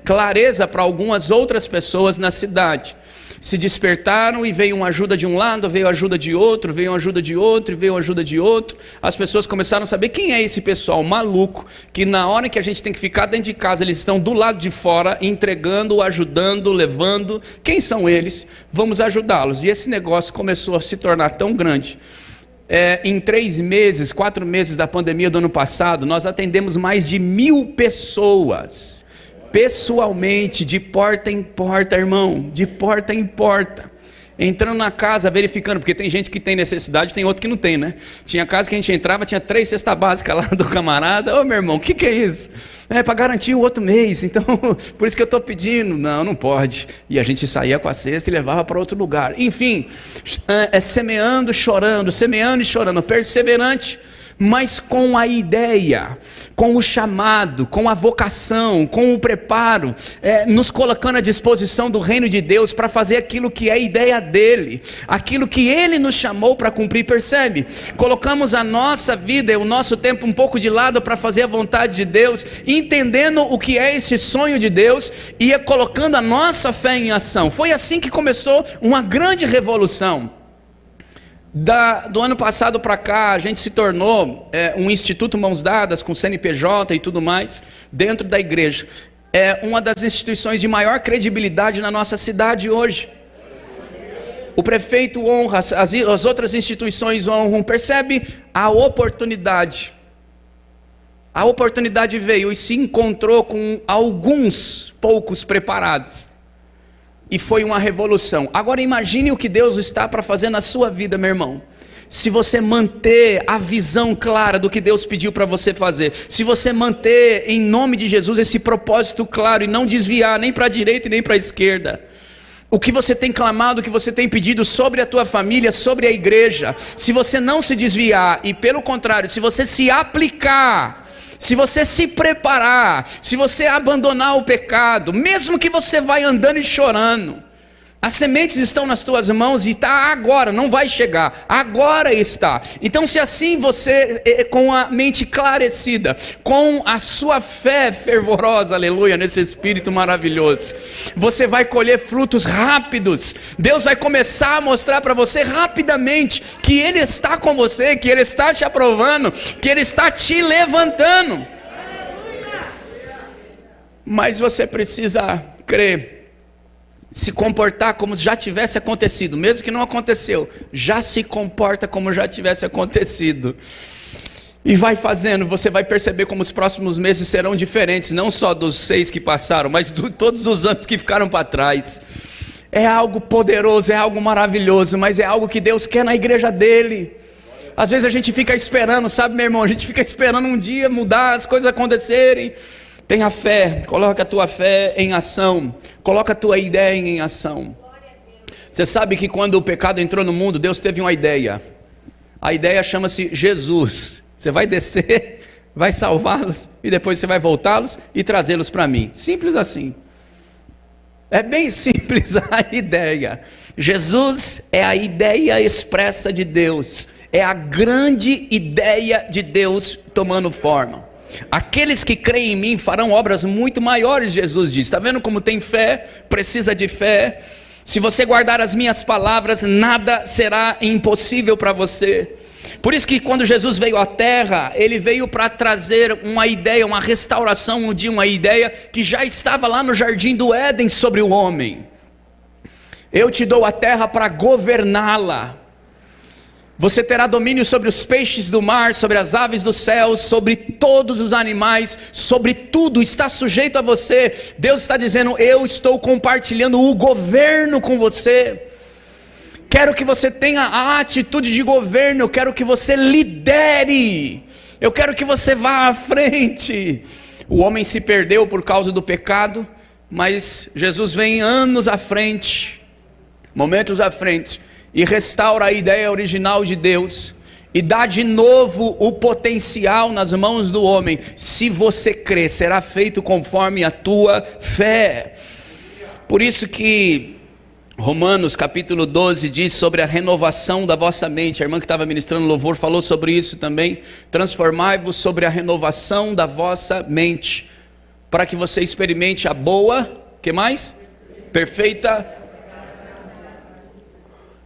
clareza para algumas outras pessoas na cidade. Se despertaram e veio uma ajuda de um lado, veio ajuda de outro, veio ajuda de outro, e veio ajuda de outro. As pessoas começaram a saber quem é esse pessoal maluco, que na hora que a gente tem que ficar dentro de casa, eles estão do lado de fora, entregando, ajudando, levando. Quem são eles? Vamos ajudá-los. E esse negócio começou a se tornar tão grande. Em 3 meses, 4 meses da pandemia do ano passado, nós atendemos mais de 1.000 pessoas, pessoalmente, de porta em porta, irmão, de porta em porta, entrando na casa, verificando, porque tem gente que tem necessidade, tem outro que não tem, né? Tinha casa que a gente entrava, tinha 3 cestas básicas lá do camarada. Ô meu irmão, o que é isso? Para garantir o outro mês, então, por isso que eu estou pedindo. Não pode. E a gente saía com a cesta e levava para outro lugar. Enfim, semeando e chorando, perseverante, mas com a ideia, com o chamado, com a vocação, com o preparo, nos colocando à disposição do reino de Deus para fazer aquilo que é a ideia dele, aquilo que ele nos chamou para cumprir, percebe? Colocamos a nossa vida e o nosso tempo um pouco de lado para fazer a vontade de Deus, entendendo o que é esse sonho de Deus e colocando a nossa fé em ação. Foi assim que começou uma grande revolução. Do ano passado para cá, a gente se tornou um instituto mãos dadas com CNPJ e tudo mais, dentro da igreja. É uma das instituições de maior credibilidade na nossa cidade hoje. O prefeito honra, as outras instituições honram, percebe a oportunidade. A oportunidade veio e se encontrou com alguns poucos preparados. E foi uma revolução. Agora imagine o que Deus está para fazer na sua vida, meu irmão. Se você manter a visão clara do que Deus pediu para você fazer, se você manter em nome de Jesus esse propósito claro e não desviar nem para a direita e nem para a esquerda, o que você tem clamado, o que você tem pedido sobre a tua família, sobre a igreja, se você não se desviar e pelo contrário, se você se aplicar, se você se preparar, se você abandonar o pecado, mesmo que você vai andando e chorando, as sementes estão nas tuas mãos e está agora, não vai chegar, agora está. Então se assim você, com a mente esclarecida, com a sua fé fervorosa, aleluia, nesse Espírito maravilhoso, você vai colher frutos rápidos. Deus vai começar a mostrar para você rapidamente que Ele está com você, que Ele está te aprovando, que Ele está te levantando. Mas você precisa crer, se comportar como se já tivesse acontecido, mesmo que não aconteceu, já se comporta como já tivesse acontecido, e vai fazendo, você vai perceber como os próximos meses serão diferentes, não só dos 6 que passaram, mas de todos os anos que ficaram para trás. É algo poderoso, é algo maravilhoso, mas é algo que Deus quer na igreja dele. Às vezes a gente fica esperando, sabe meu irmão, a gente fica esperando um dia mudar, as coisas acontecerem. Tenha fé, coloca a tua fé em ação, coloca a tua ideia em ação. Você sabe que quando o pecado entrou no mundo, Deus teve uma ideia. A ideia chama-se Jesus. Você vai descer vai salvá-los e depois você vai voltá-los e trazê-los para mim. Simples assim. É bem simples a ideia. Jesus é a ideia expressa de Deus, é a grande ideia de Deus tomando forma. Aqueles que creem em mim farão obras muito maiores, Jesus diz. Está vendo como tem fé? Precisa de fé. Se você guardar as minhas palavras, nada será impossível para você. Por isso que quando Jesus veio à terra, ele veio para trazer uma ideia, uma restauração de uma ideia que já estava lá no jardim do Éden sobre o homem. Eu te dou a terra para governá-la. Você terá domínio sobre os peixes do mar, sobre as aves do céu, sobre todos os animais, sobre tudo, está sujeito a você. Deus está dizendo, eu estou compartilhando o governo com você. Quero que você tenha a atitude de governo, eu quero que você lidere, eu quero que você vá à frente. O homem se perdeu por causa do pecado, mas Jesus vem anos à frente, momentos à frente, e restaura a ideia original de Deus, e dá de novo o potencial nas mãos do homem. Se você crer, será feito conforme a tua fé. Por isso que Romanos capítulo 12 diz sobre a renovação da vossa mente. A irmã que estava ministrando louvor falou sobre isso também. Transformai-vos sobre a renovação da vossa mente, para que você experimente a boa, que mais? Perfeita.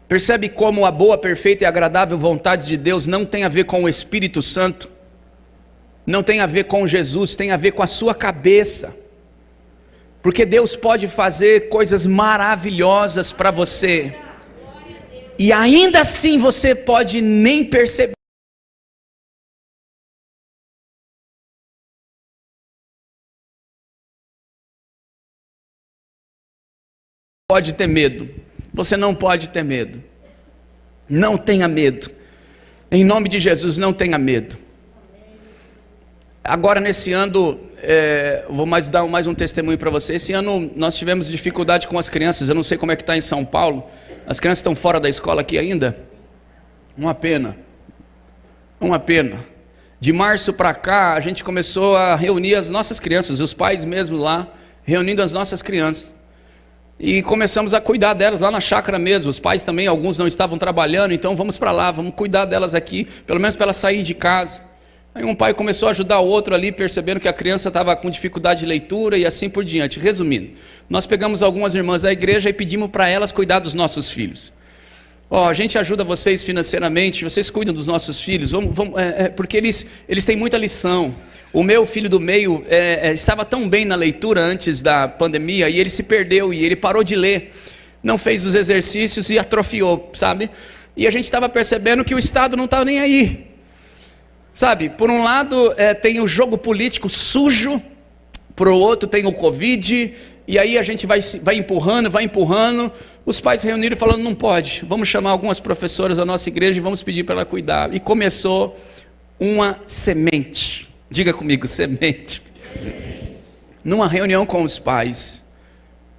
Percebe como a boa, perfeita e agradável vontade de Deus não tem a ver com o Espírito Santo, não tem a ver com Jesus, tem a ver com a sua cabeça. Porque Deus pode fazer coisas maravilhosas para você, e ainda assim você pode nem perceber. Pode ter medo, você não pode ter medo, não tenha medo, em nome de Jesus, não tenha medo. Agora nesse ano, vou dar mais um testemunho para você. Esse ano nós tivemos dificuldade com as crianças, eu não sei como é que está em São Paulo, as crianças estão fora da escola aqui ainda, uma pena, de março para cá a gente começou a reunir as nossas crianças, os pais mesmo lá, reunindo as nossas crianças, e começamos a cuidar delas lá na chácara mesmo. Os pais também, alguns não estavam trabalhando, então vamos para lá, vamos cuidar delas aqui, pelo menos para elas saírem de casa. Aí um pai começou a ajudar o outro ali, percebendo que a criança estava com dificuldade de leitura e assim por diante. Resumindo, nós pegamos algumas irmãs da igreja e pedimos para elas cuidar dos nossos filhos. A gente ajuda vocês financeiramente, vocês cuidam dos nossos filhos, porque eles têm muita lição. O meu filho do meio estava tão bem na leitura antes da pandemia, e ele se perdeu, e ele parou de ler, não fez os exercícios e atrofiou, sabe? E a gente estava percebendo que o Estado não estava nem aí, sabe? Por um lado tem o jogo político sujo, por outro tem o Covid, e aí a gente vai empurrando, os pais reuniram e falaram, não pode, vamos chamar algumas professoras da nossa igreja e vamos pedir para ela cuidar. E começou uma semente. Diga comigo, semente. Numa reunião com os pais,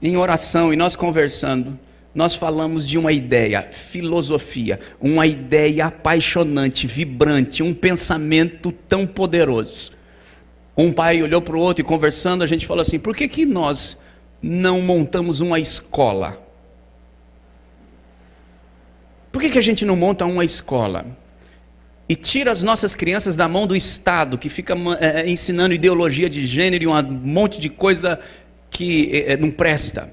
em oração, e nós conversando, nós falamos de uma ideia, filosofia, uma ideia apaixonante, vibrante, um pensamento tão poderoso. Um pai olhou para o outro e conversando, a gente falou assim, por que nós não montamos uma escola? Por que a gente não monta uma escola? E tira as nossas crianças da mão do Estado, que fica ensinando ideologia de gênero e um monte de coisa que não presta,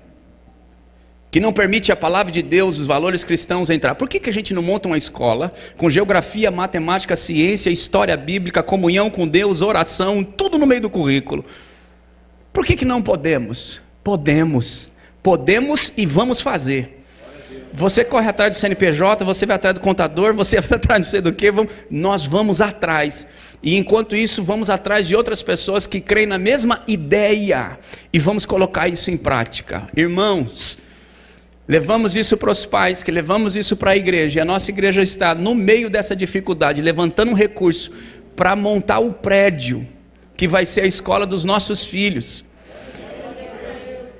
que não permite a palavra de Deus, os valores cristãos entrar. Por que a gente não monta uma escola com geografia, matemática, ciência, história bíblica, comunhão com Deus, oração, tudo no meio do currículo? Por que não podemos? Podemos e vamos fazer. Você corre atrás do CNPJ, você vai atrás do contador, você vai atrás não sei do que, nós vamos atrás. E enquanto isso, vamos atrás de outras pessoas que creem na mesma ideia e vamos colocar isso em prática. Irmãos, levamos isso para os pais, que levamos isso para a igreja, e a nossa igreja está no meio dessa dificuldade, levantando um recurso para montar o prédio que vai ser a escola dos nossos filhos.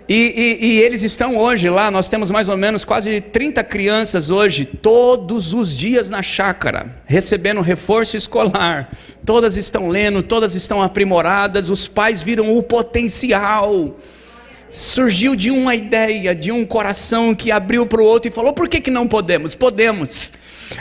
E eles estão hoje lá, nós temos mais ou menos quase 30 crianças hoje, todos os dias na chácara, recebendo reforço escolar. Todas estão lendo, todas estão aprimoradas, os pais viram o potencial. Surgiu de uma ideia, de um coração que abriu para o outro e falou: por que não podemos? Podemos.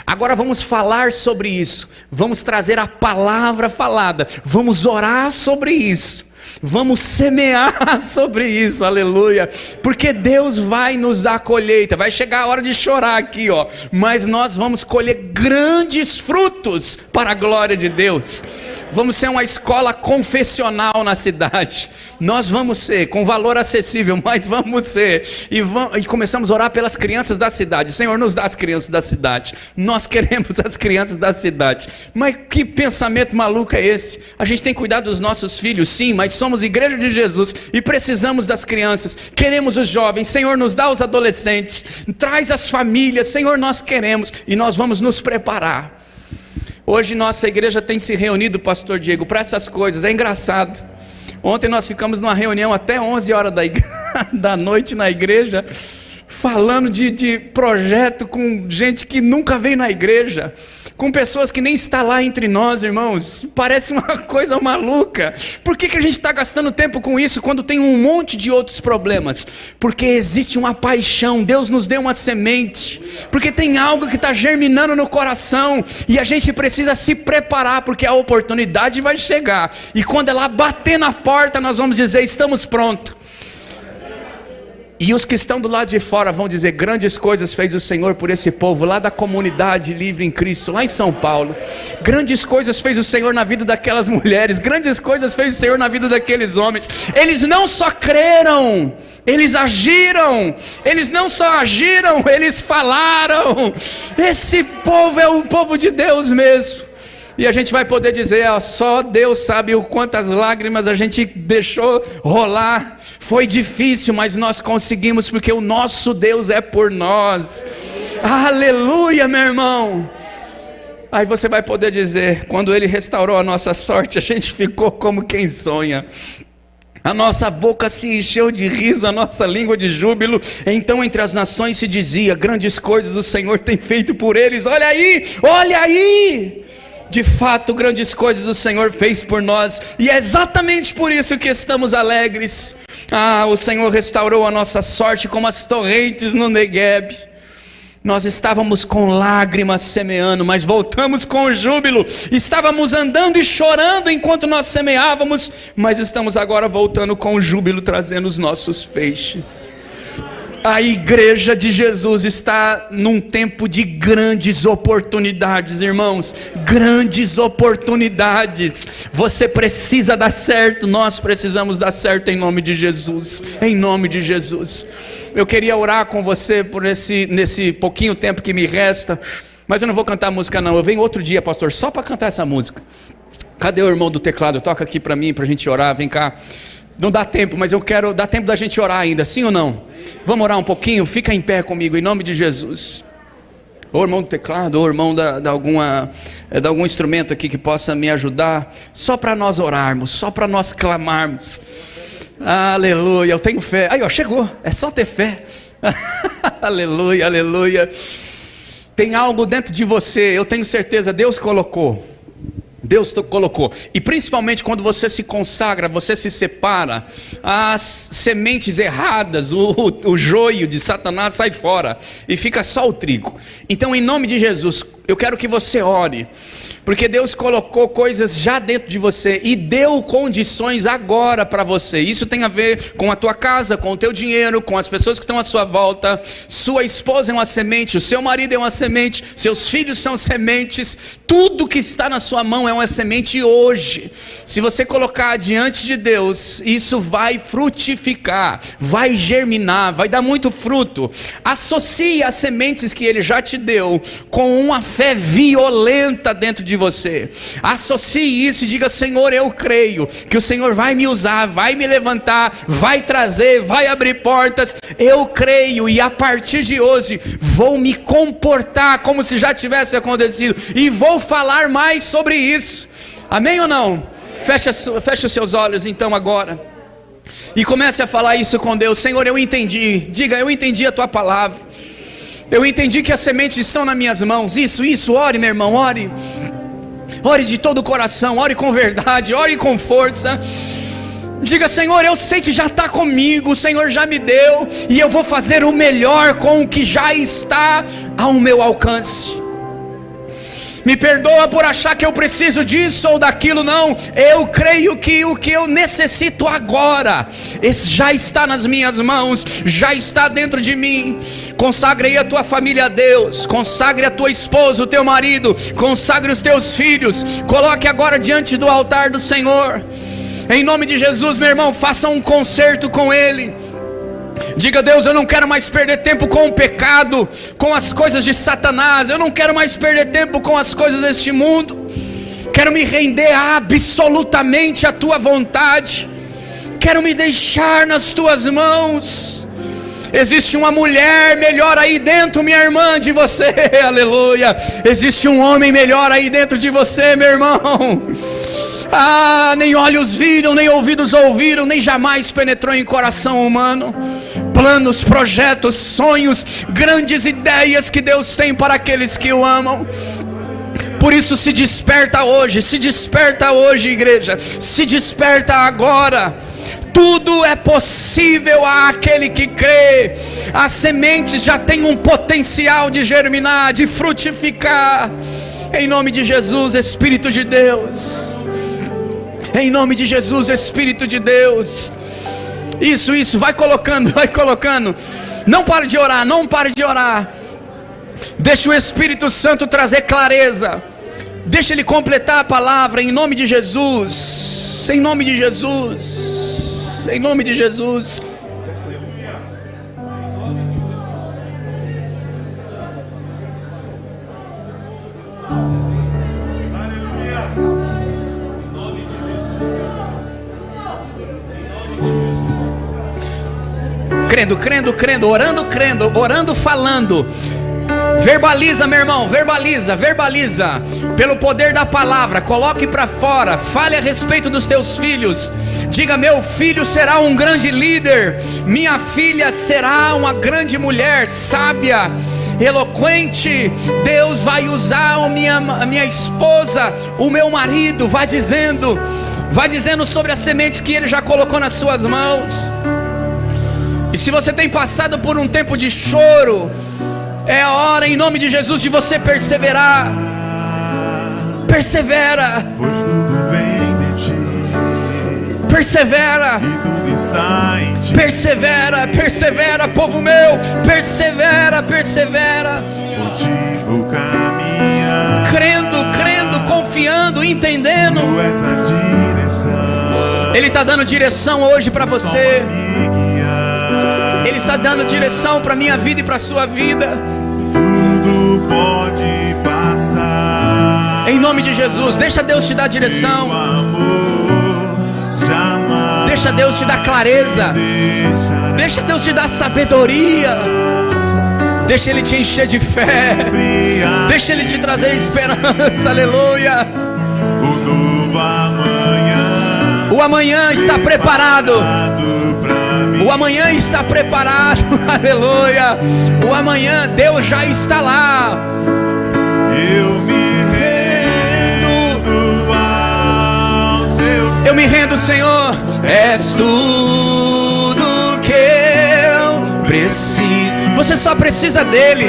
Agora vamos falar sobre isso, vamos trazer a palavra falada, vamos orar sobre isso. Vamos semear sobre isso, aleluia, porque Deus vai nos dar colheita. Vai chegar a hora de chorar aqui, ó, mas nós vamos colher grandes frutos para a glória de Deus. Vamos ser uma escola confessional na cidade. Nós vamos ser, com valor acessível, mas vamos ser. E começamos a orar pelas crianças da cidade. Senhor, nos dá as crianças da cidade. Nós queremos as crianças da cidade. Mas que pensamento maluco é esse? A gente tem que cuidar dos nossos filhos, sim, mas somos igreja de Jesus e precisamos das crianças. Queremos os jovens. Senhor, nos dá os adolescentes. Traz as famílias. Senhor, nós queremos e nós vamos nos preparar. Hoje nossa igreja tem se reunido, pastor Diego, para essas coisas. É engraçado. Ontem nós ficamos numa reunião até 11 horas da noite na igreja, falando de projeto com gente que nunca veio na igreja, com pessoas que nem está lá entre nós, irmãos. Parece uma coisa maluca. Por que a gente está gastando tempo com isso quando tem um monte de outros problemas? Porque existe uma paixão. Deus nos deu uma semente, porque tem algo que está germinando no coração, e a gente precisa se preparar, porque a oportunidade vai chegar, e quando ela bater na porta, nós vamos dizer: estamos prontos. E os que estão do lado de fora vão dizer: grandes coisas fez o Senhor por esse povo, lá da comunidade livre em Cristo, lá em São Paulo. Grandes coisas fez o Senhor na vida daquelas mulheres, grandes coisas fez o Senhor na vida daqueles homens. Eles não só creram, eles agiram. Eles não só agiram, eles falaram. Esse povo é o povo de Deus mesmo. E a gente vai poder dizer: ó, só Deus sabe o quantas lágrimas a gente deixou rolar. Foi difícil, mas nós conseguimos, porque o nosso Deus é por nós. Aleluia, meu irmão. Aí você vai poder dizer: quando Ele restaurou a nossa sorte, a gente ficou como quem sonha. A nossa boca se encheu de riso, a nossa língua de júbilo. Então entre as nações se dizia: grandes coisas o Senhor tem feito por eles. Olha aí, olha aí. De fato, grandes coisas o Senhor fez por nós, e é exatamente por isso que estamos alegres. O Senhor restaurou a nossa sorte como as torrentes no Negueb. Nós estávamos com lágrimas semeando, mas voltamos com júbilo. Estávamos andando e chorando enquanto nós semeávamos, mas estamos agora voltando com júbilo, trazendo os nossos feixes. A igreja de Jesus está num tempo de grandes oportunidades, irmãos. Grandes oportunidades. Você precisa dar certo, nós precisamos dar certo em nome de Jesus. Em nome de Jesus. Eu queria orar com você por nesse pouquinho tempo que me resta, mas eu não vou cantar música não. Eu venho outro dia, pastor, só para cantar essa música. Cadê o irmão do teclado? Toca aqui para mim, para a gente orar, vem cá. Não dá tempo, mas eu quero dar tempo da gente orar ainda, sim ou não? Vamos orar um pouquinho? Fica em pé comigo, em nome de Jesus. Ou irmão do teclado, ou irmão de algum instrumento aqui que possa me ajudar, só para nós orarmos, só para nós clamarmos. Aleluia, eu tenho fé. Aí ó, chegou, é só ter fé. Aleluia, aleluia. Tem algo dentro de você, eu tenho certeza, Deus colocou. Deus colocou, e principalmente quando você se consagra, você se separa, as sementes erradas, o joio de Satanás sai fora, e fica só o trigo. Então em nome de Jesus, eu quero que você ore, porque Deus colocou coisas já dentro de você, e deu condições agora para você. Isso tem a ver com a tua casa, com o teu dinheiro, com as pessoas que estão à sua volta. Sua esposa é uma semente, o seu marido é uma semente, seus filhos são sementes, tudo que está na sua mão é uma semente hoje. Se você colocar diante de Deus, isso vai frutificar, vai germinar, vai dar muito fruto. Associe as sementes que Ele já te deu com uma fé violenta dentro de você. Associe isso e diga: Senhor, eu creio que o Senhor vai me usar, vai me levantar, vai trazer, vai abrir portas. Eu creio, e a partir de hoje vou me comportar como se já tivesse acontecido, e vou falar mais sobre isso. Amém ou não? Feche os seus olhos então agora. E comece a falar isso com Deus. Senhor, eu entendi. Diga, eu entendi a tua palavra. Eu entendi que as sementes estão nas minhas mãos. Isso, ore, meu irmão, ore. Ore de todo o coração, ore com verdade, ore com força. Diga, Senhor, eu sei que já está comigo, o Senhor já me deu, e eu vou fazer o melhor com o que já está ao meu alcance. Me perdoa por achar que eu preciso disso ou daquilo, não. Eu creio que o que eu necessito agora já está nas minhas mãos, já está dentro de mim. Consagre aí a tua família a Deus, consagre a tua esposa, o teu marido, consagre os teus filhos, coloque agora diante do altar do Senhor. Em nome de Jesus, meu irmão, faça um concerto com Ele. Diga, Deus, eu não quero mais perder tempo com o pecado, com as coisas de Satanás. Eu não quero mais perder tempo com as coisas deste mundo. Quero me render absolutamente à tua vontade. Quero me deixar nas tuas mãos. Existe uma mulher melhor aí dentro, minha irmã, de você, aleluia. Existe um homem melhor aí dentro de você, meu irmão. Nem olhos viram, nem ouvidos ouviram, nem jamais penetrou em coração humano. Planos, projetos, sonhos, grandes ideias que Deus tem para aqueles que o amam. Por isso se desperta hoje, igreja, se desperta agora. Tudo é possível àquele que crê. As sementes já têm um potencial de germinar, de frutificar. Em nome de Jesus, Espírito de Deus. Em nome de Jesus, Espírito de Deus. Isso, vai colocando. Não pare de orar. Deixa o Espírito Santo trazer clareza. Deixa Ele completar a palavra em nome de Jesus. Em nome de Jesus. Em nome de Jesus. Crendo, orando, falando. Verbaliza, meu irmão, verbaliza. Pelo poder da palavra, coloque para fora. Fale a respeito dos teus filhos. Diga, meu filho será um grande líder. Minha filha será uma grande mulher, sábia, eloquente. Deus vai usar a minha esposa, o meu marido. Vai dizendo sobre as sementes que Ele já colocou nas suas mãos. E se você tem passado por um tempo de choro, é a hora, em nome de Jesus, de você perseverar. Persevera. Pois tudo vem de ti. Persevera. E tudo está em ti. Persevera, povo meu. Persevera. Contigo caminhar. Crendo, confiando, entendendo. Tu és a direção. Ele está dando direção hoje para você. Ele está dando direção para a minha vida e para a sua vida. Tudo pode passar. Em nome de Jesus, deixa Deus te dar direção. Deixa Deus te dar clareza. Deixa Deus te dar sabedoria. Deixa Ele te encher de fé. Deixa Ele te trazer esperança. Aleluia. O amanhã está preparado. O amanhã está preparado, aleluia. O amanhã, Deus já está lá. Eu me rendo, Senhor. És tudo que eu preciso. Você só precisa dEle.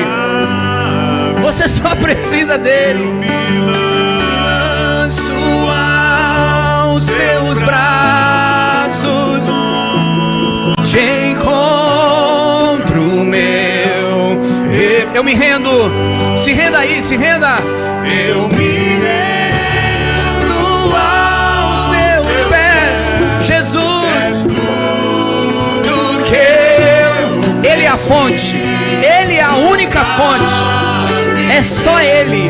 Você só precisa dEle. Eu me lanço aos teus braços. Te encontro, meu. Eu me rendo. Se renda aí, se renda. Eu me rendo aos teus pés, Jesus. tudo Que Ele é a fonte. Ele é a única fonte. É só Ele.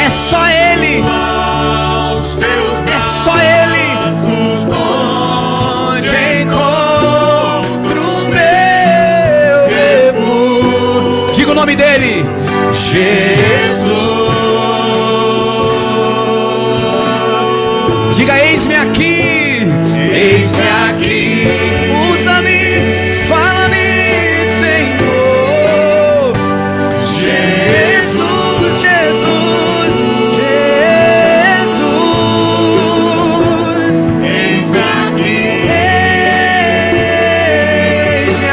É só Ele. É só Ele. O nome dele, Jesus. Diga, eis-me aqui, eis-me aqui. Usa-me, fala-me, Senhor. Jesus, Jesus, Jesus, Eis-me aqui. eis-me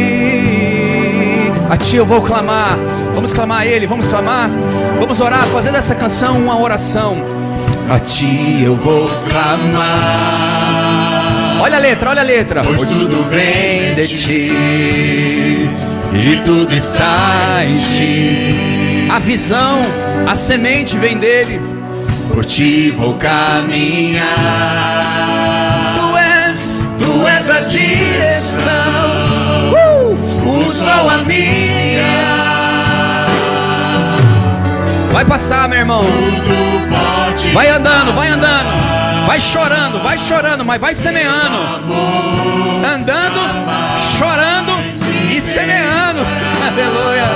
aqui. A Ti eu vou clamar. Vamos clamar a Ele, vamos clamar. Vamos orar, fazer dessa canção uma oração. A Ti eu vou clamar. Olha a letra, olha a letra. Pois tudo vem de Ti e tudo está em Ti. A visão, a semente vem dele. Por Ti vou caminhar. Tu és a direção. O sol a minha. Vai passar, meu irmão. Vai andando, vai andando. Vai chorando, mas vai semeando. Andando, chorando e semeando. Aleluia.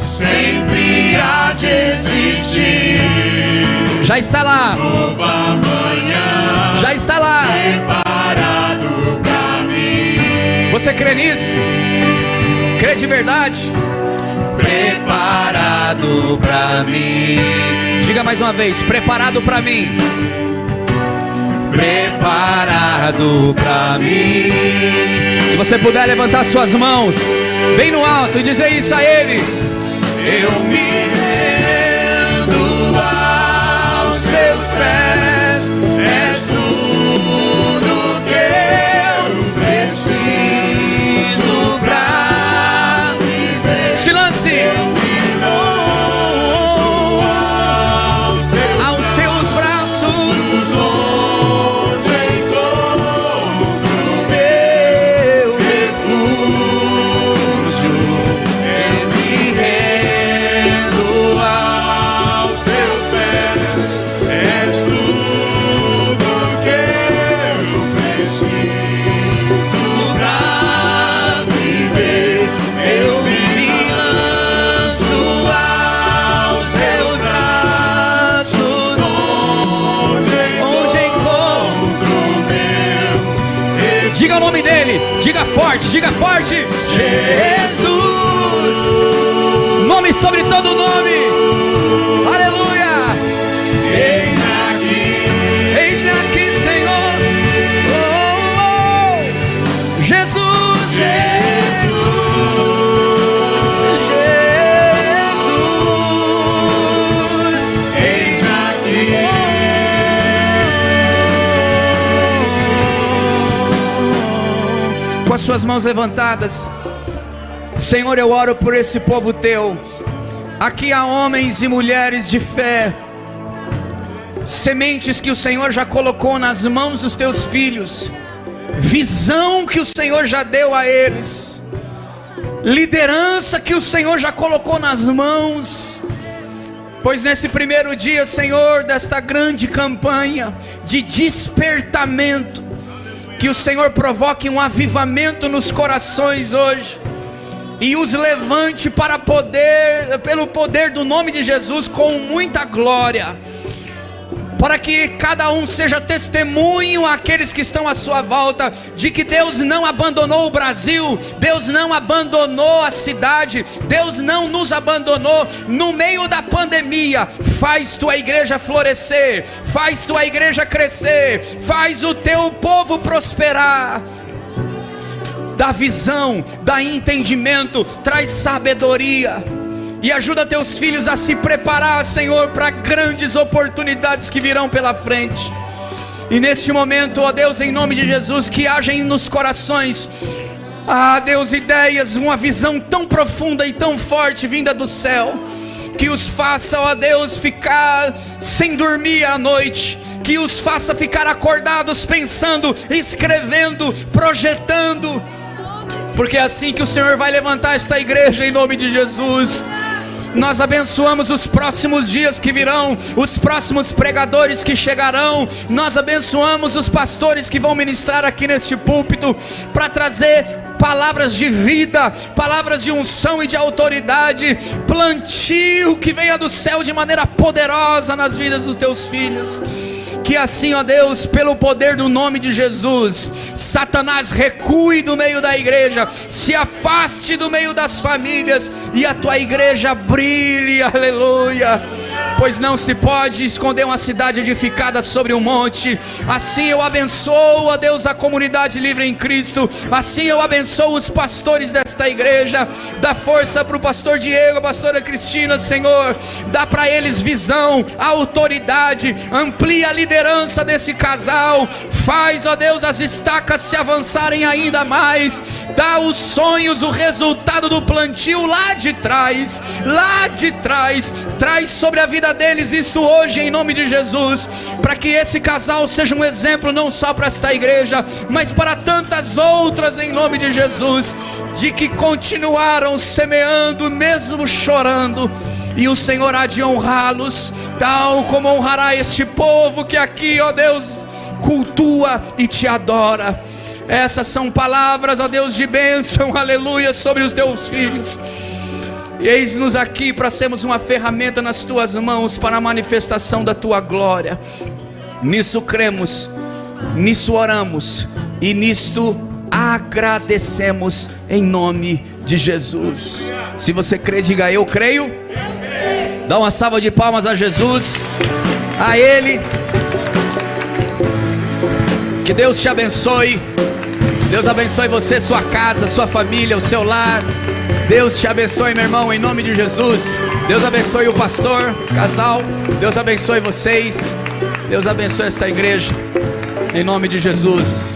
sempre há de existir. Já está lá. Nova manhã Já está lá. preparado pra mim. Você crê nisso? Crê de verdade? Preparado pra mim. Diga mais uma vez, preparado pra mim. Preparado pra mim. Se você puder levantar suas mãos bem no alto e dizer isso a Ele. Eu me rendo aos seus pés. És tudo que eu preciso pra viver. Se lance aos teus braços, Onde encontro meu refúgio, eu me rendo aos teus pés. És tudo que eu preciso pra viver. Eu me lanço aos teus braços, onde encontro meu. Diga o nome dele, diga forte, Jesus, nome sobre todo nome, aleluia. Eis-me aqui. Eis-me aqui, Senhor, oh, oh. Jesus, Jesus, Eis-me aqui. com as suas mãos levantadas, Senhor, eu oro por esse povo teu. Aqui há homens e mulheres de fé, sementes que o Senhor já colocou nas mãos dos teus filhos, visão que o Senhor já deu a eles, liderança que o Senhor já colocou nas mãos. Pois nesse primeiro dia, Senhor, desta grande campanha de despertamento, que o Senhor provoque um avivamento nos corações hoje e os levante para poder, pelo poder do nome de Jesus, com muita glória, para que cada um seja testemunho àqueles que estão à sua volta, de que Deus não abandonou o Brasil, Deus não abandonou a cidade, Deus não nos abandonou no meio da pandemia. Faz tua igreja florescer, faz tua igreja crescer, faz o teu povo prosperar. Dá visão, dá entendimento, traz sabedoria e ajuda teus filhos a se preparar, Senhor, para grandes oportunidades que virão pela frente. E neste momento, ó Deus, em nome de Jesus, que haja nos corações, Deus, ideias, uma visão tão profunda e tão forte vinda do céu, que os faça, ó Deus, ficar sem dormir à noite, que os faça ficar acordados, pensando, escrevendo, projetando, porque é assim que o Senhor vai levantar esta igreja em nome de Jesus. Nós abençoamos os próximos dias que virão, os próximos pregadores que chegarão. Nós abençoamos os pastores que vão ministrar aqui neste púlpito, para trazer palavras de vida, palavras de unção e de autoridade, plantio que venha do céu de maneira poderosa nas vidas dos teus filhos. Que assim, ó Deus, pelo poder do nome de Jesus, Satanás recue do meio da igreja, se afaste do meio das famílias, e a tua igreja brilhe, aleluia. Pois não se pode esconder uma cidade edificada sobre um monte. Assim eu abençoo, ó Deus, a comunidade livre em Cristo. Assim eu abençoo os pastores desta igreja. Dá força para o pastor Diego, a pastora Cristina, Senhor. Dá para eles visão, autoridade. Amplia a liderança desse casal. Faz, ó Deus, as estacas se avançarem ainda mais. Dá os sonhos, o resultado do plantio lá de trás. Lá de trás. Traz sobre a vida deles isto hoje em nome de Jesus, para que esse casal seja um exemplo não só para esta igreja, mas para tantas outras em nome de Jesus, de que continuaram semeando mesmo chorando, e o Senhor há de honrá-los, tal como honrará este povo que aqui, ó Deus, cultua e te adora. Essas são palavras, ó Deus, de bênção, aleluia, sobre os teus filhos. E eis-nos aqui para sermos uma ferramenta nas tuas mãos para a manifestação da tua glória. Nisso cremos, nisso oramos e nisto agradecemos em nome de Jesus. Se você crê, diga eu creio. Dá uma salva de palmas a Jesus, a Ele. Que Deus te abençoe. Deus abençoe você, sua casa, sua família, o seu lar. Deus te abençoe, meu irmão, em nome de Jesus. Deus abençoe o pastor, casal. Deus abençoe vocês. Deus abençoe esta igreja, em nome de Jesus.